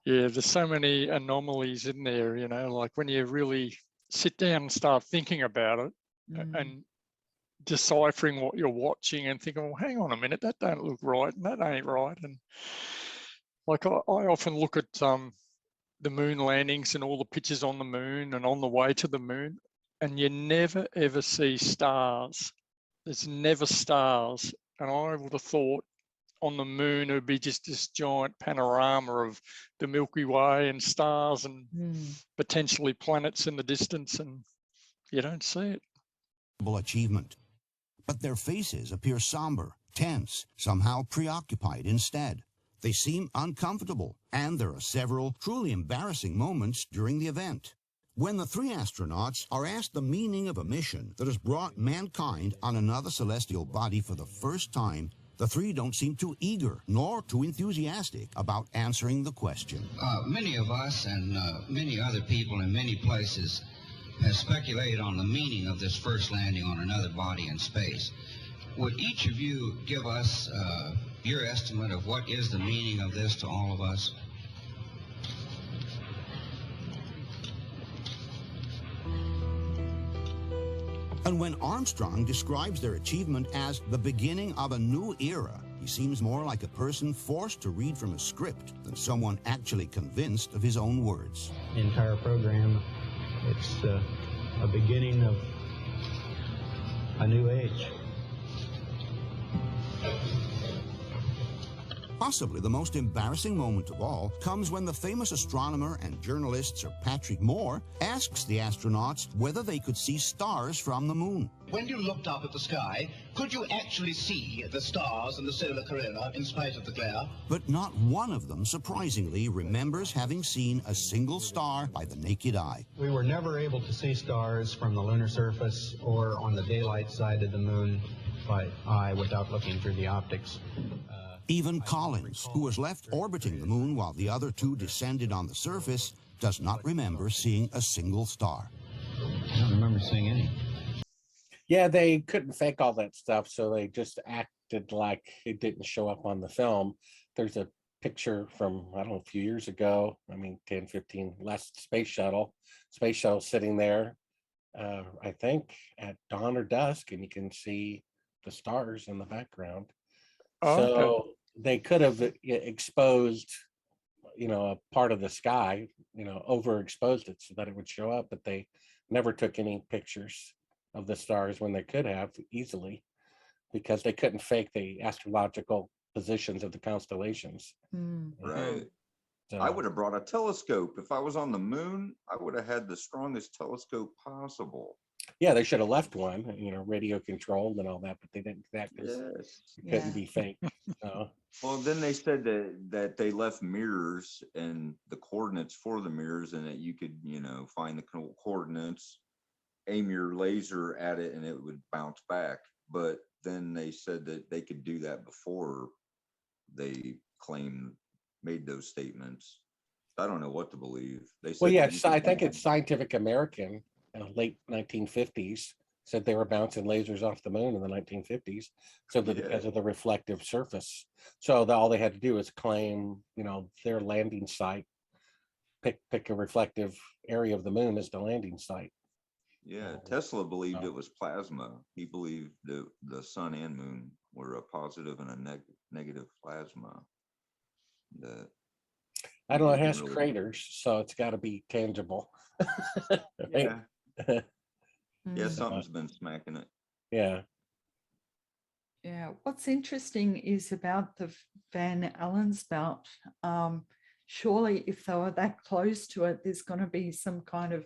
S10: Yeah, there's so many anomalies in there, you know, like when you really sit down and start thinking about it and deciphering what you're watching and thinking, well, hang on a minute, that don't look right and that ain't right. And like I often look at the moon landings and all the pictures on the moon and on the way to the moon, and you never ever see stars. There's never stars. And I would have thought on the moon it would be just this giant panorama of the Milky Way and stars and potentially planets in the distance, and you don't see it.
S13: Achievement. But their faces appear somber, tense, somehow preoccupied instead. They seem uncomfortable, and there are several truly embarrassing moments during the event. When the three astronauts are asked the meaning of a mission that has brought mankind on another celestial body for the first time, the three don't seem too eager nor too enthusiastic about answering the question.
S14: Many of us and many other people in many places have speculated on the meaning of this first landing on another body in space. Would each of you give us your estimate of what is the meaning of this to all of us?
S13: And when Armstrong describes their achievement as the beginning of a new era, he seems more like a person forced to read from a script than someone actually convinced of his own words.
S15: The entire program, it's a beginning of a new age.
S13: Possibly the most embarrassing moment of all comes when the famous astronomer and journalist Sir Patrick Moore asks the astronauts whether they could see stars from the moon.
S16: When you looked up at the sky, could you actually see the stars and the solar corona in spite of the glare?
S13: But not one of them, surprisingly, remembers having seen a single star by the naked eye.
S15: We were never able to see stars from the lunar surface or on the daylight side of the moon by eye without looking through the optics.
S13: Even Collins, who was left orbiting the moon while the other two descended on the surface, does not remember seeing a single star.
S15: I don't remember seeing any.
S5: Yeah, they couldn't fake all that stuff, so they just acted like it didn't show up on the film. There's a picture from, I don't know, a few years ago, 10, 15, last space shuttle sitting there, I think, at dawn or dusk, and you can see the stars in the background. So they could have exposed, a part of the sky, overexposed it so that it would show up, but they never took any pictures of the stars when they could have easily, because they couldn't fake the astrological positions of the constellations.
S7: Right.
S5: So,
S7: I would have brought a telescope. If I was on the moon, I would have had the strongest telescope possible.
S5: yeah, they should have left one, radio controlled and all that, but they didn't do that because it couldn't be fake.
S7: Well, then they said that they left mirrors and the coordinates for the mirrors, and that you could, find the coordinates, aim your laser at it, and it would bounce back. But then they said that they could do that before they made those statements. I don't know what to believe. They said,
S5: well, yes, I think it's Scientific American, late 1950s, said they were bouncing lasers off the moon in the 1950s, so that because of the reflective surface. So all they had to do is claim, their landing site, pick a reflective area of the moon as the landing site.
S7: Yeah, Tesla believed it was plasma. He believed the sun and moon were a positive and a negative plasma.
S5: I don't know, it has craters, so it's got to be tangible.
S7: Yeah. Yeah, something's been smacking it.
S5: Yeah.
S4: Yeah, what's interesting is about the Van Allen's belt. Surely if they were that close to it, there's going to be some kind of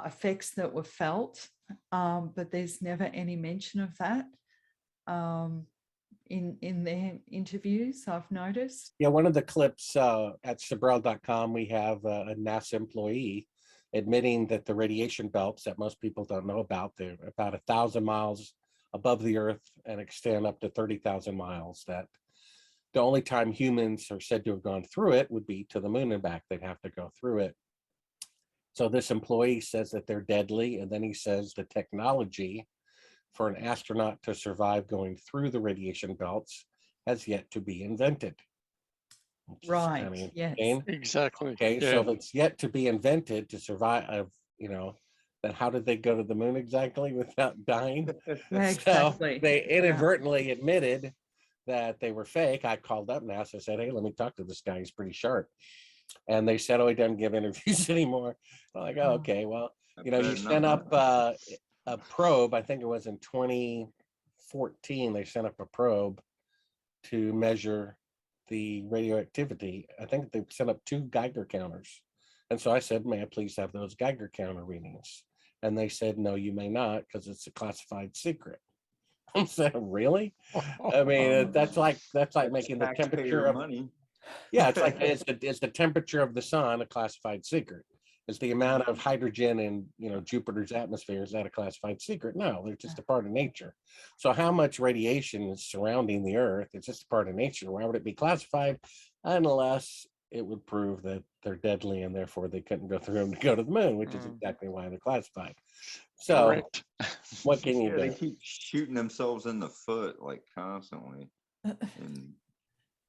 S4: effects that were felt, but there's never any mention of that. in their interviews, I've noticed.
S5: Yeah, one of the clips at Sibrel.com, we have a NASA employee admitting that the radiation belts that most people don't know about, they're about 1,000 miles above the Earth and extend up to 30,000 miles. That the only time humans are said to have gone through it would be to the moon and back. They'd have to go through it. So this employee says that they're deadly, and then he says the technology for an astronaut to survive going through the radiation belts has yet to be invented.
S4: Right. Yes.
S10: Exactly.
S5: Okay.
S10: Yeah.
S5: So if it's yet to be invented to survive, then how did they go to the moon exactly without dying?
S4: Exactly.
S5: So they inadvertently admitted that they were fake. I called up NASA and said, hey, let me talk to this guy. He's pretty sharp. And they said, oh, he doesn't give interviews anymore. I'm like, oh, okay, well, you sent up a probe. I think it was in 2014, they sent up a probe to measure the radioactivity. I think they sent up 2 Geiger counters. And so I said, may I please have those Geiger counter readings? And they said, no, you may not, because it's a classified secret. I said, really? I mean, that's like making the temperature of
S7: money.
S5: Yeah, it's like is the temperature of the sun a classified secret? Is the amount of hydrogen in Jupiter's atmosphere, is that a classified secret? No, they're just a part of nature. So how much radiation is surrounding the Earth? It's just a part of nature. Why would it be classified? Unless it would prove that they're deadly and therefore they couldn't go through them to go to the moon, which is exactly why they're classified. So
S10: Correct.
S5: What can you do?
S7: They keep shooting themselves in the foot like constantly. And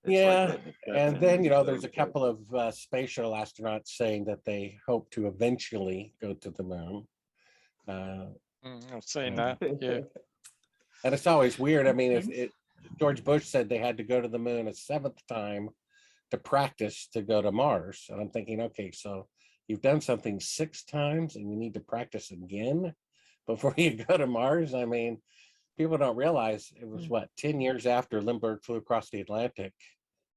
S5: yeah,
S7: like
S5: and then there's a couple of space shuttle astronauts saying that they hope to eventually go to the moon.
S10: I've seen that. Yeah,
S5: and it's always weird. I mean, George Bush said they had to go to the moon a 7th time to practice to go to Mars, and I'm thinking, okay, so you've done something 6 times, and you need to practice again before you go to Mars. I mean, people don't realize it was 10 years after Lindbergh flew across the Atlantic.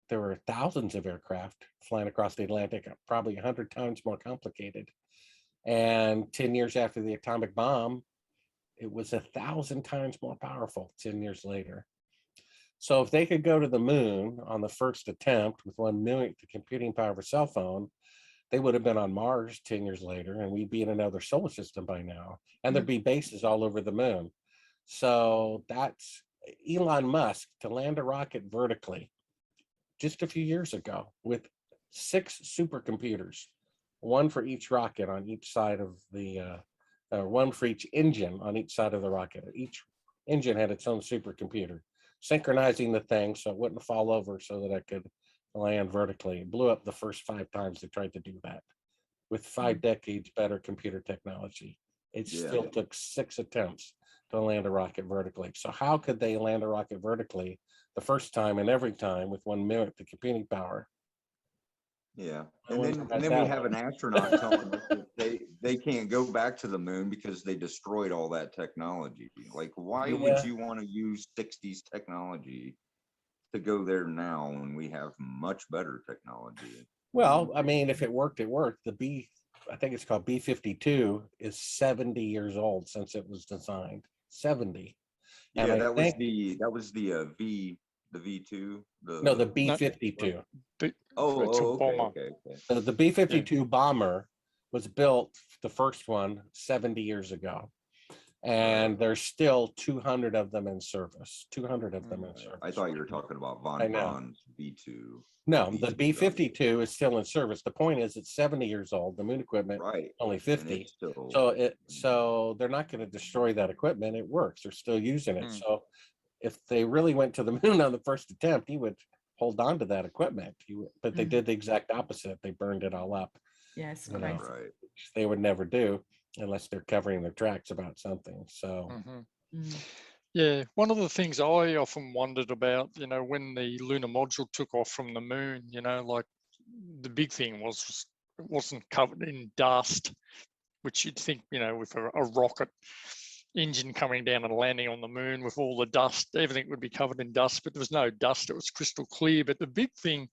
S5: There were thousands of aircraft flying across the Atlantic, probably 100 times more complicated. And 10 years after the atomic bomb, it was 1,000 times more powerful 10 years later. So if they could go to the moon on the first attempt with 1 millionth the computing power of a cell phone, they would have been on Mars 10 years later, and we'd be in another solar system by now. And there'd be bases all over the moon. So that's Elon Musk to land a rocket vertically just a few years ago with 6 supercomputers, 1 for each rocket on each side of the, 1 for each engine on each side of the rocket. Each engine had its own supercomputer, synchronizing the thing so it wouldn't fall over so that it could land vertically. It blew up the first 5 times they tried to do that with 5 decades better computer technology. It still took 6 attempts to land a rocket vertically. So how could they land a rocket vertically the first time and every time with 1 millionth the computing power?
S7: Yeah, and then we have an astronaut telling us that they can't go back to the moon because they destroyed all that technology. Like, why would you want to use 60s technology to go there now when we have much better technology?
S5: Well, I mean, if it worked, it worked. I think it's called B-52, is 70 years old since it was designed. 70.
S7: Yeah, and that was the V2.
S5: The B-52.
S7: Okay.
S5: So the B-52 bomber was built, the first one, 70 years ago. And there's still 200 of them in service. 200 of them in service.
S7: I thought you were talking about Von Braun's B2.
S5: No, the B-52 is still in service. The point is, it's 70 years old. The moon equipment, only 50. So they're not going to destroy that equipment. It works. They're still using it. So if they really went to the moon on the first attempt, he would hold on to that equipment. But they did the exact opposite. They burned it all up.
S4: Yes,
S5: which they would never do unless they're covering their tracks about something. So.
S10: Yeah, one of the things I often wondered about, when the lunar module took off from the moon, like the big thing was it wasn't covered in dust, which you'd think, with a rocket engine coming down and landing on the moon with all the dust, everything would be covered in dust, but there was no dust. It was crystal clear. But the big thing,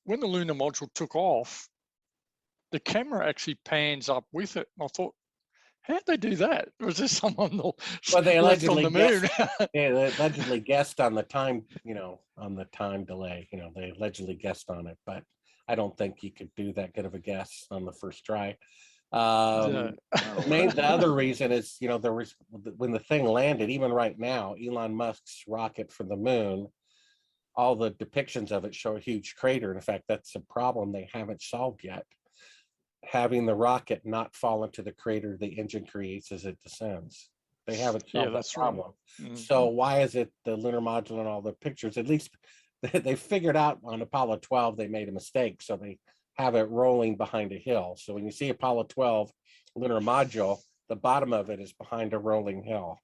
S10: when the lunar module took off, the camera actually pans up with it. And I thought, How'd they do that? Was there someone
S5: Well, they
S10: left on
S5: allegedly
S10: the moon?
S5: they allegedly guessed on the time, on the time delay. They allegedly guessed on it, but I don't think you could do that good of a guess on the first try. The other reason is, there was, when the thing landed, even right now, Elon Musk's rocket for the moon, all the depictions of it show a huge crater. In fact, that's a problem they haven't solved yet. Having the rocket not fall into the crater the engine creates as it descends. They haven't solved that problem.
S10: Right. Mm-hmm.
S5: So why is it the lunar module and all the pictures, at least they figured out on Apollo 12, they made a mistake. So they have it rolling behind a hill. So when you see Apollo 12 lunar module, the bottom of it is behind a rolling hill.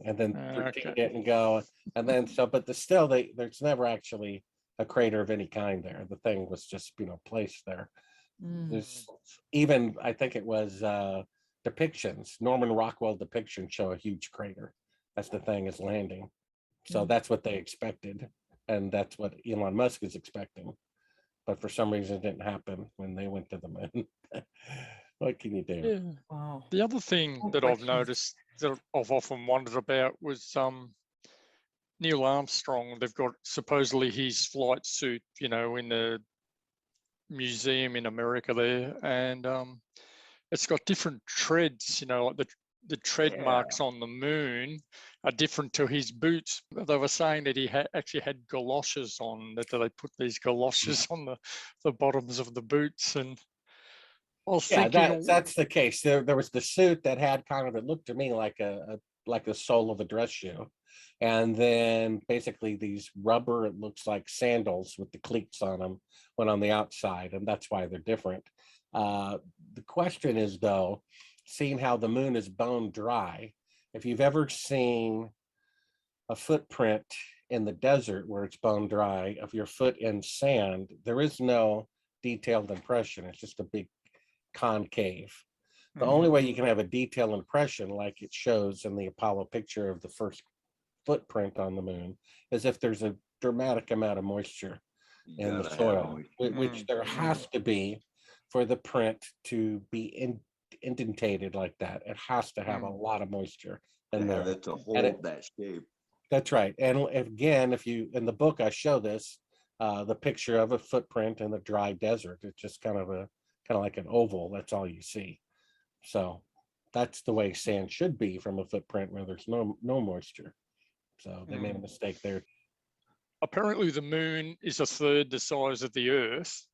S5: And then 13 didn't go. And then, there's never actually a crater of any kind there. The thing was just, placed there. There's even, I think it was depictions, Norman Rockwell depictions show a huge crater as the thing is landing. So that's what they expected. And that's what Elon Musk is expecting. But for some reason it didn't happen when they went to the moon. What can you do?
S10: Yeah. Wow. The other thing that I've noticed that I've often wondered about was Neil Armstrong. They've got supposedly his flight suit, in the museum in America there, and it's got different treads, like the tread marks on the moon are different to his boots. They were saying that he actually had galoshes on, that they put these galoshes on the bottoms of the boots. And I was thinking,
S5: that's the case. There was the suit that had it looked to me like the sole of a dress shoe. And then basically these rubber, it looks like sandals with the cleats on them, went on the outside, and that's why they're different. The question is, though, seeing how the moon is bone dry, if you've ever seen a footprint in the desert where it's bone dry of your foot in sand, there is no detailed impression. It's just a big concave. The only way you can have a detailed impression like it shows in the Apollo picture of the first footprint on the moon is if there's a dramatic amount of moisture in the soil, which there has to be for the print to be indentated like that. It has to have a lot of moisture in there
S7: to hold that shape.
S5: That's right. And again, if you, in the book, I show this, the picture of a footprint in the dry desert. It's just kind of like an oval. That's all you see. So that's the way sand should be from a footprint where there's no moisture. So they made a mistake there.
S10: Apparently the moon is a third the size of the Earth.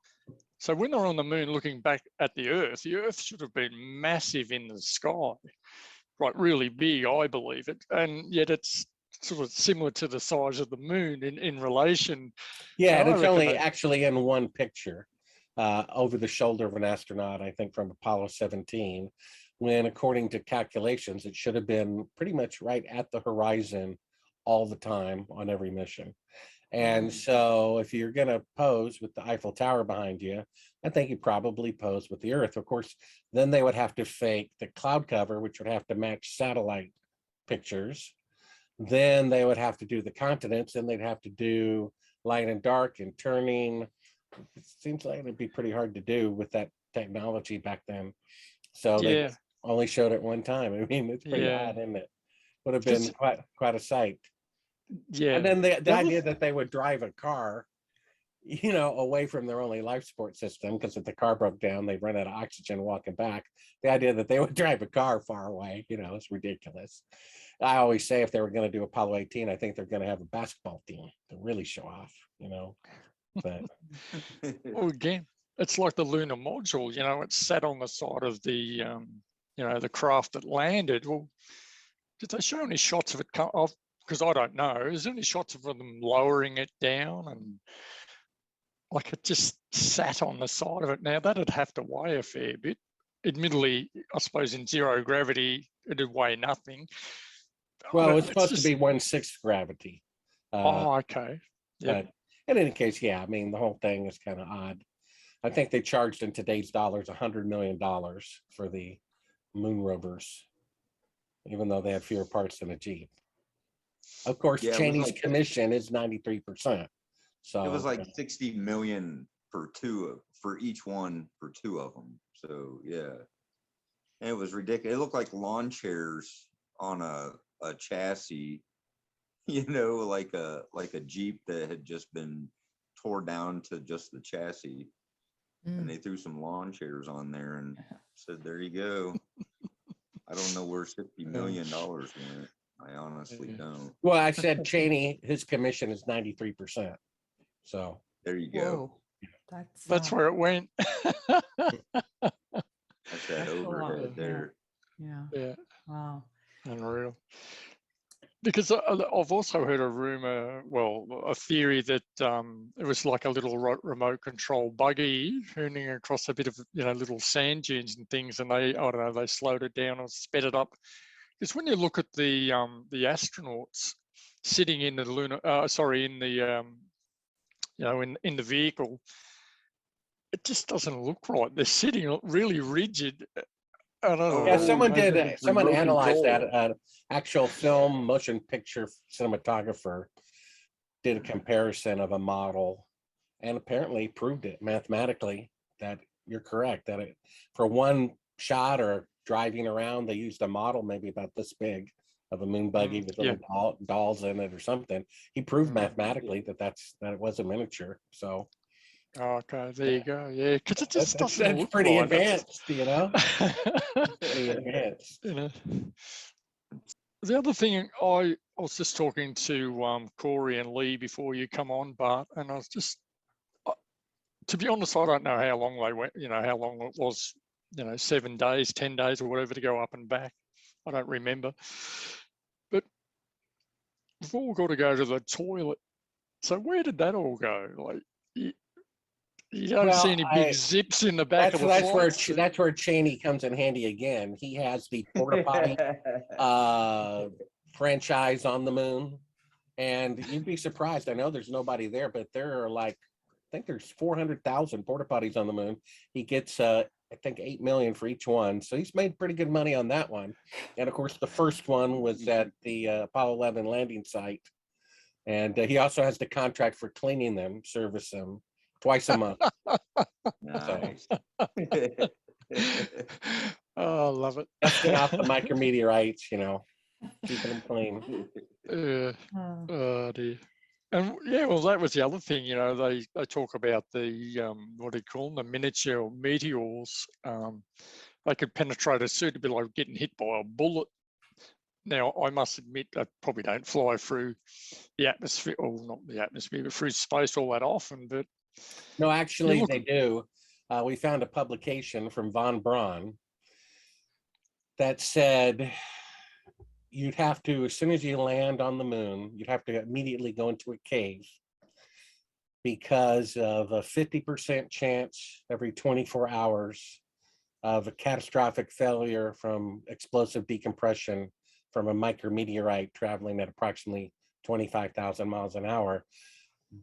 S10: So when they're on the moon looking back at the Earth should have been massive in the sky, like really big, I believe it. And yet it's sort of similar to the size of the moon in relation.
S5: Yeah, and it's only actually in one picture over the shoulder of an astronaut, I think from Apollo 17, when according to calculations, it should have been pretty much right at the horizon all the time on every mission. And so if you're going to pose with the Eiffel Tower behind you, I think you probably pose with the Earth. Of course, then they would have to fake the cloud cover, which would have to match satellite pictures. Then they would have to do the continents, and they'd have to do light and dark and turning. It seems like it'd be pretty hard to do with that technology back then. So they only showed it one time. I mean, it's pretty odd, isn't it? Would have been quite a sight.
S10: Yeah.
S5: And then the idea that they would drive a car, away from their only life support system, because if the car broke down, they'd run out of oxygen walking back. The idea that they would drive a car far away, is ridiculous. I always say if they were going to do Apollo 18, I think they're going to have a basketball team to really show off, But
S10: well, again, it's like the lunar module, it's sat on the side of the, the craft that landed. Well, did they show any shots of it come off? Because I don't know. Is there any shots of them lowering it down and like it just sat on the side of it? Now that'd have to weigh a fair bit. Admittedly, I suppose in zero gravity, it'd weigh nothing.
S5: Well, it's supposed to be 1/6 gravity.
S10: Okay. Yeah.
S5: But in any case, I mean, the whole thing is kind of odd. I think they charged in today's dollars $100 million for the moon rovers, even though they had fewer parts than a Jeep. Of course, Cheney's commission is 93%. So
S7: it was like 60 million for each one for two of them. So And it was ridiculous. It looked like lawn chairs on a chassis, like a Jeep that had just been tore down to just the chassis. And they threw some lawn chairs on there and said, there you go. I don't know where $50 million went. I honestly don't.
S5: Well, I said Cheney, his commission is 93%. So
S7: there you go.
S4: Whoa.
S10: That's where it went.
S7: That's that overhead there.
S10: Yeah.
S4: Wow.
S10: Unreal. Because I've also heard a rumor, a theory that it was like a little remote control buggy turning across a bit of, little sand dunes and things, and they slowed it down or sped it up. Because when you look at the astronauts sitting in the in the vehicle, it just doesn't look right. They're sitting really rigid. I don't know.
S5: Yeah, someone analyzed that. Actual film motion picture cinematographer did a comparison of a model and apparently proved it mathematically that you're correct, that for one shot or driving around, they used a model maybe about this big of a moon buggy with little dolls in it or something. He proved mathematically that it was a miniature. So
S10: okay, there you go. Yeah, because it just doesn't look
S5: pretty
S10: right.
S5: advanced, pretty advanced.
S10: The other thing, I was just talking to Cory and Lee before you come on, Bart, and I was just, to be honest, I don't know how long they went, how long it was, 7 days, 10 days or whatever to go up and back. I don't remember. But before we got to go to the toilet, so where did that all go? Like, you don't see any big zips in the back of the flights.
S5: That's where Cheney comes in handy again. He has the porta potty franchise on the moon, and you'd be surprised. I know there's nobody there, but there are I think there's 400,000 porta potties on the moon. He gets I think $8 million for each one, so he's made pretty good money on that one. And of course, the first one was at the Apollo 11 landing site, and he also has the contract for cleaning them, service them twice a month.
S7: Nice.
S10: Oh, I love it.
S5: Dusting off the micrometeorites, keeping them clean.
S10: Oh dear. And that was the other thing. They talk about the what do you call them, the miniature meteors. They could penetrate a suit a bit like getting hit by a bullet. Now, I must admit, they probably don't fly through the atmosphere, or not the atmosphere, but through space all that often. But
S5: no, actually, they do. We found a publication from von Braun that said you'd have to, as soon as you land on the moon, you'd have to immediately go into a cave because of a 50% chance every 24 hours of a catastrophic failure from explosive decompression from a micrometeorite traveling at approximately 25,000 miles an hour.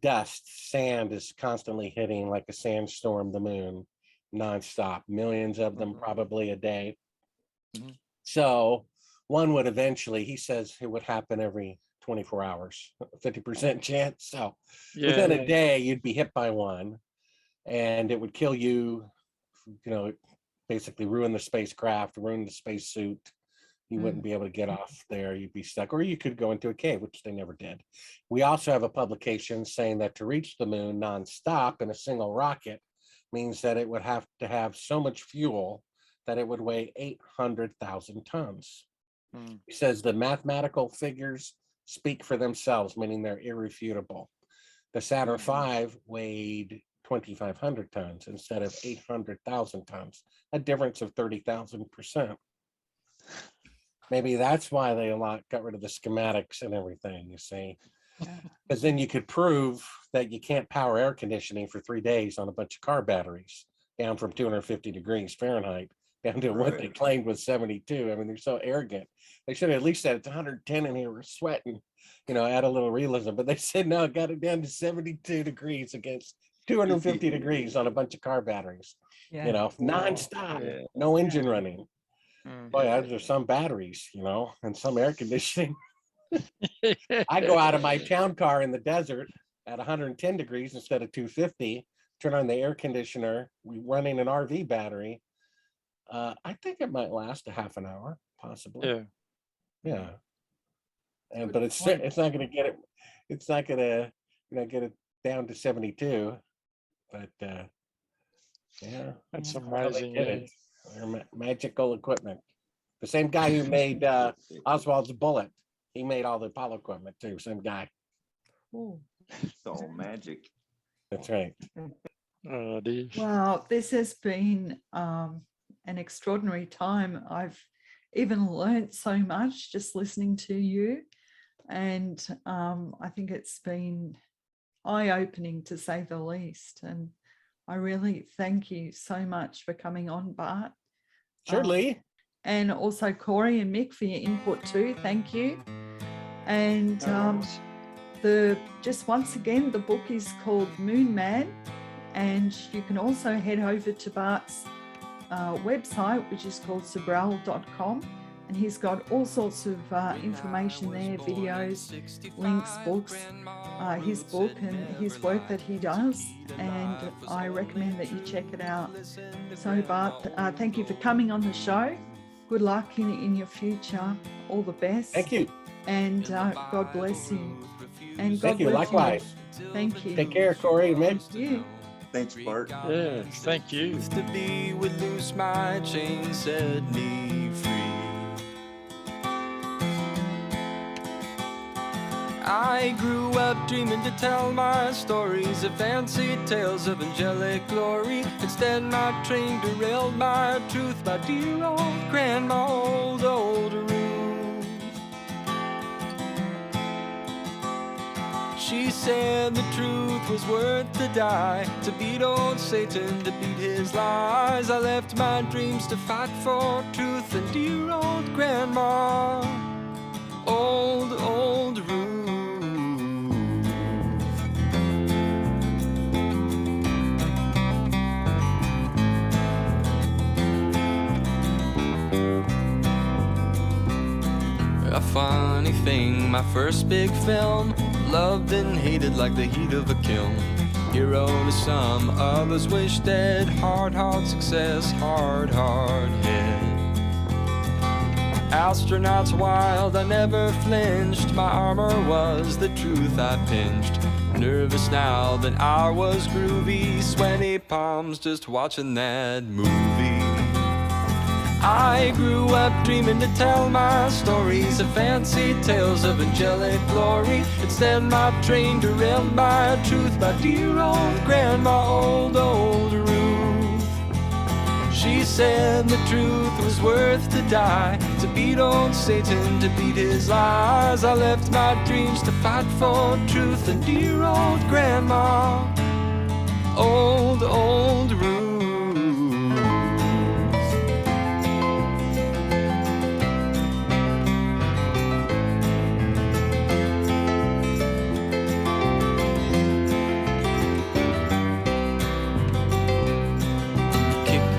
S5: Dust, sand is constantly hitting like a sandstorm the moon nonstop, millions of them probably a day. So one would eventually, he says it would happen every 24 hours, 50% chance. So within a day, you'd be hit by one and it would kill you, basically ruin the spacecraft, ruin the spacesuit. You wouldn't be able to get off there. You'd be stuck, or you could go into a cave, which they never did. We also have a publication saying that to reach the moon nonstop in a single rocket means that it would have to have so much fuel that it would weigh 800,000 tons. He says the mathematical figures speak for themselves, meaning they're irrefutable. The Saturn V weighed 2,500 tons instead of 800,000 tons, a difference of 30,000%. Maybe that's why they got rid of the schematics and everything, you see. Because then you could prove that you can't power air conditioning for 3 days on a bunch of car batteries down from 250 degrees Fahrenheit down to what they claimed was 72. I mean, they're so arrogant. They should have at least said it's 110 in here, we're sweating, add a little realism. But they said, no, got it down to 72 degrees against 250 degrees on a bunch of car batteries, nonstop, no engine running. Boy, there's some batteries, and some air conditioning. I go out of my town car in the desert at 110 degrees instead of 250, turn on the air conditioner, running an RV battery. I think it might last a half an hour, possibly.
S10: Yeah.
S5: Yeah. But it's not going to get it. It's not going to get it down to 72. But yeah,
S10: that's amazing. Yeah.
S5: They're magical equipment. The same guy who made Oswald's bullet, he made all the Apollo equipment too. Same guy.
S7: It's all magic.
S5: That's right.
S10: Oh, dear.
S4: Wow, this has been an extraordinary time. I've even learnt so much just listening to you, and I think it's been eye-opening to say the least. And I really thank you so much for coming on, Bart.
S5: Surely.
S4: And also Cory and Mick for your input too. Thank you. And just once again, the book is called Moon Man, and you can also head over to Bart's website, which is called Sibrel.com, and he's got all sorts of information there, videos, links, books, his book and his work that he does, and I recommend that you check it out. So Bart, thank you for coming on the show. Good luck in your future. All the best.
S5: Thank you.
S4: And God bless you. And God
S5: thank you. Likewise.
S4: Thank you.
S5: Take care, Cory.
S4: Thank you.
S7: Thanks, Bart.
S10: Yeah, thank you.
S17: To be with loose my chain set me free. I grew up dreaming to tell my stories of fancy tales of angelic glory. Instead my train derailed my truth, my dear old grandma, old Ruth. She said the truth was worth to die, to beat old Satan, to beat his lies. I left my dreams to fight for truth, and dear old grandma, old Ruth. A funny thing, my first big film, loved and hated like the heat of a kiln. Hero to some, others wish dead. Hard success, hard head. Astronauts wild, I never flinched. My armor was the truth I pinched. Nervous now that I was groovy. Sweaty palms just watching that movie. I grew up dreaming to tell my stories of fancy tales of angelic glory. Instead my train derailed my truth, my dear old grandma, old Ruth. She said the truth was worth to die, to beat old Satan, to beat his lies. I left my dreams to fight for truth, and dear old grandma, old Ruth.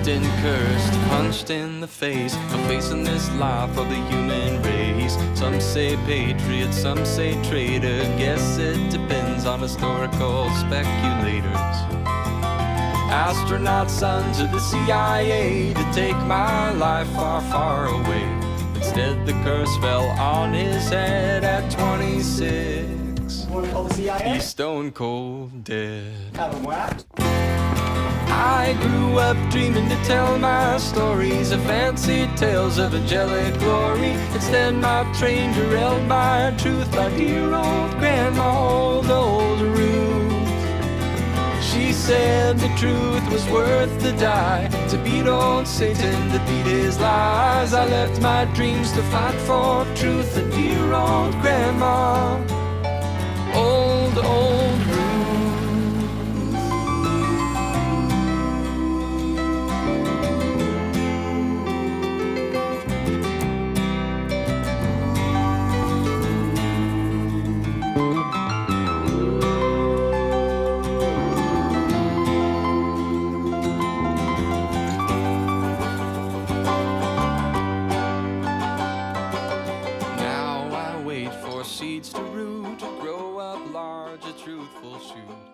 S17: And cursed, punched in the face, for facing this life of the human race. Some say patriot, some say traitor. Guess it depends on historical speculators. Astronaut sons of the CIA to take my life far away. Instead the curse fell on his head at 26.
S18: Want to call the CIA?
S17: He's stone cold dead.
S18: Have him whacked.
S17: I grew up dreaming to tell my stories of fancy tales of angelic glory. Instead my train derailed my truth, my dear old grandma, old Ruth. She said the truth was worth to die, to beat old Satan, to beat his lies. I left my dreams to fight for truth, and dear old grandma, old Ruth. Seeds to root, grow up large, a truthful shoot.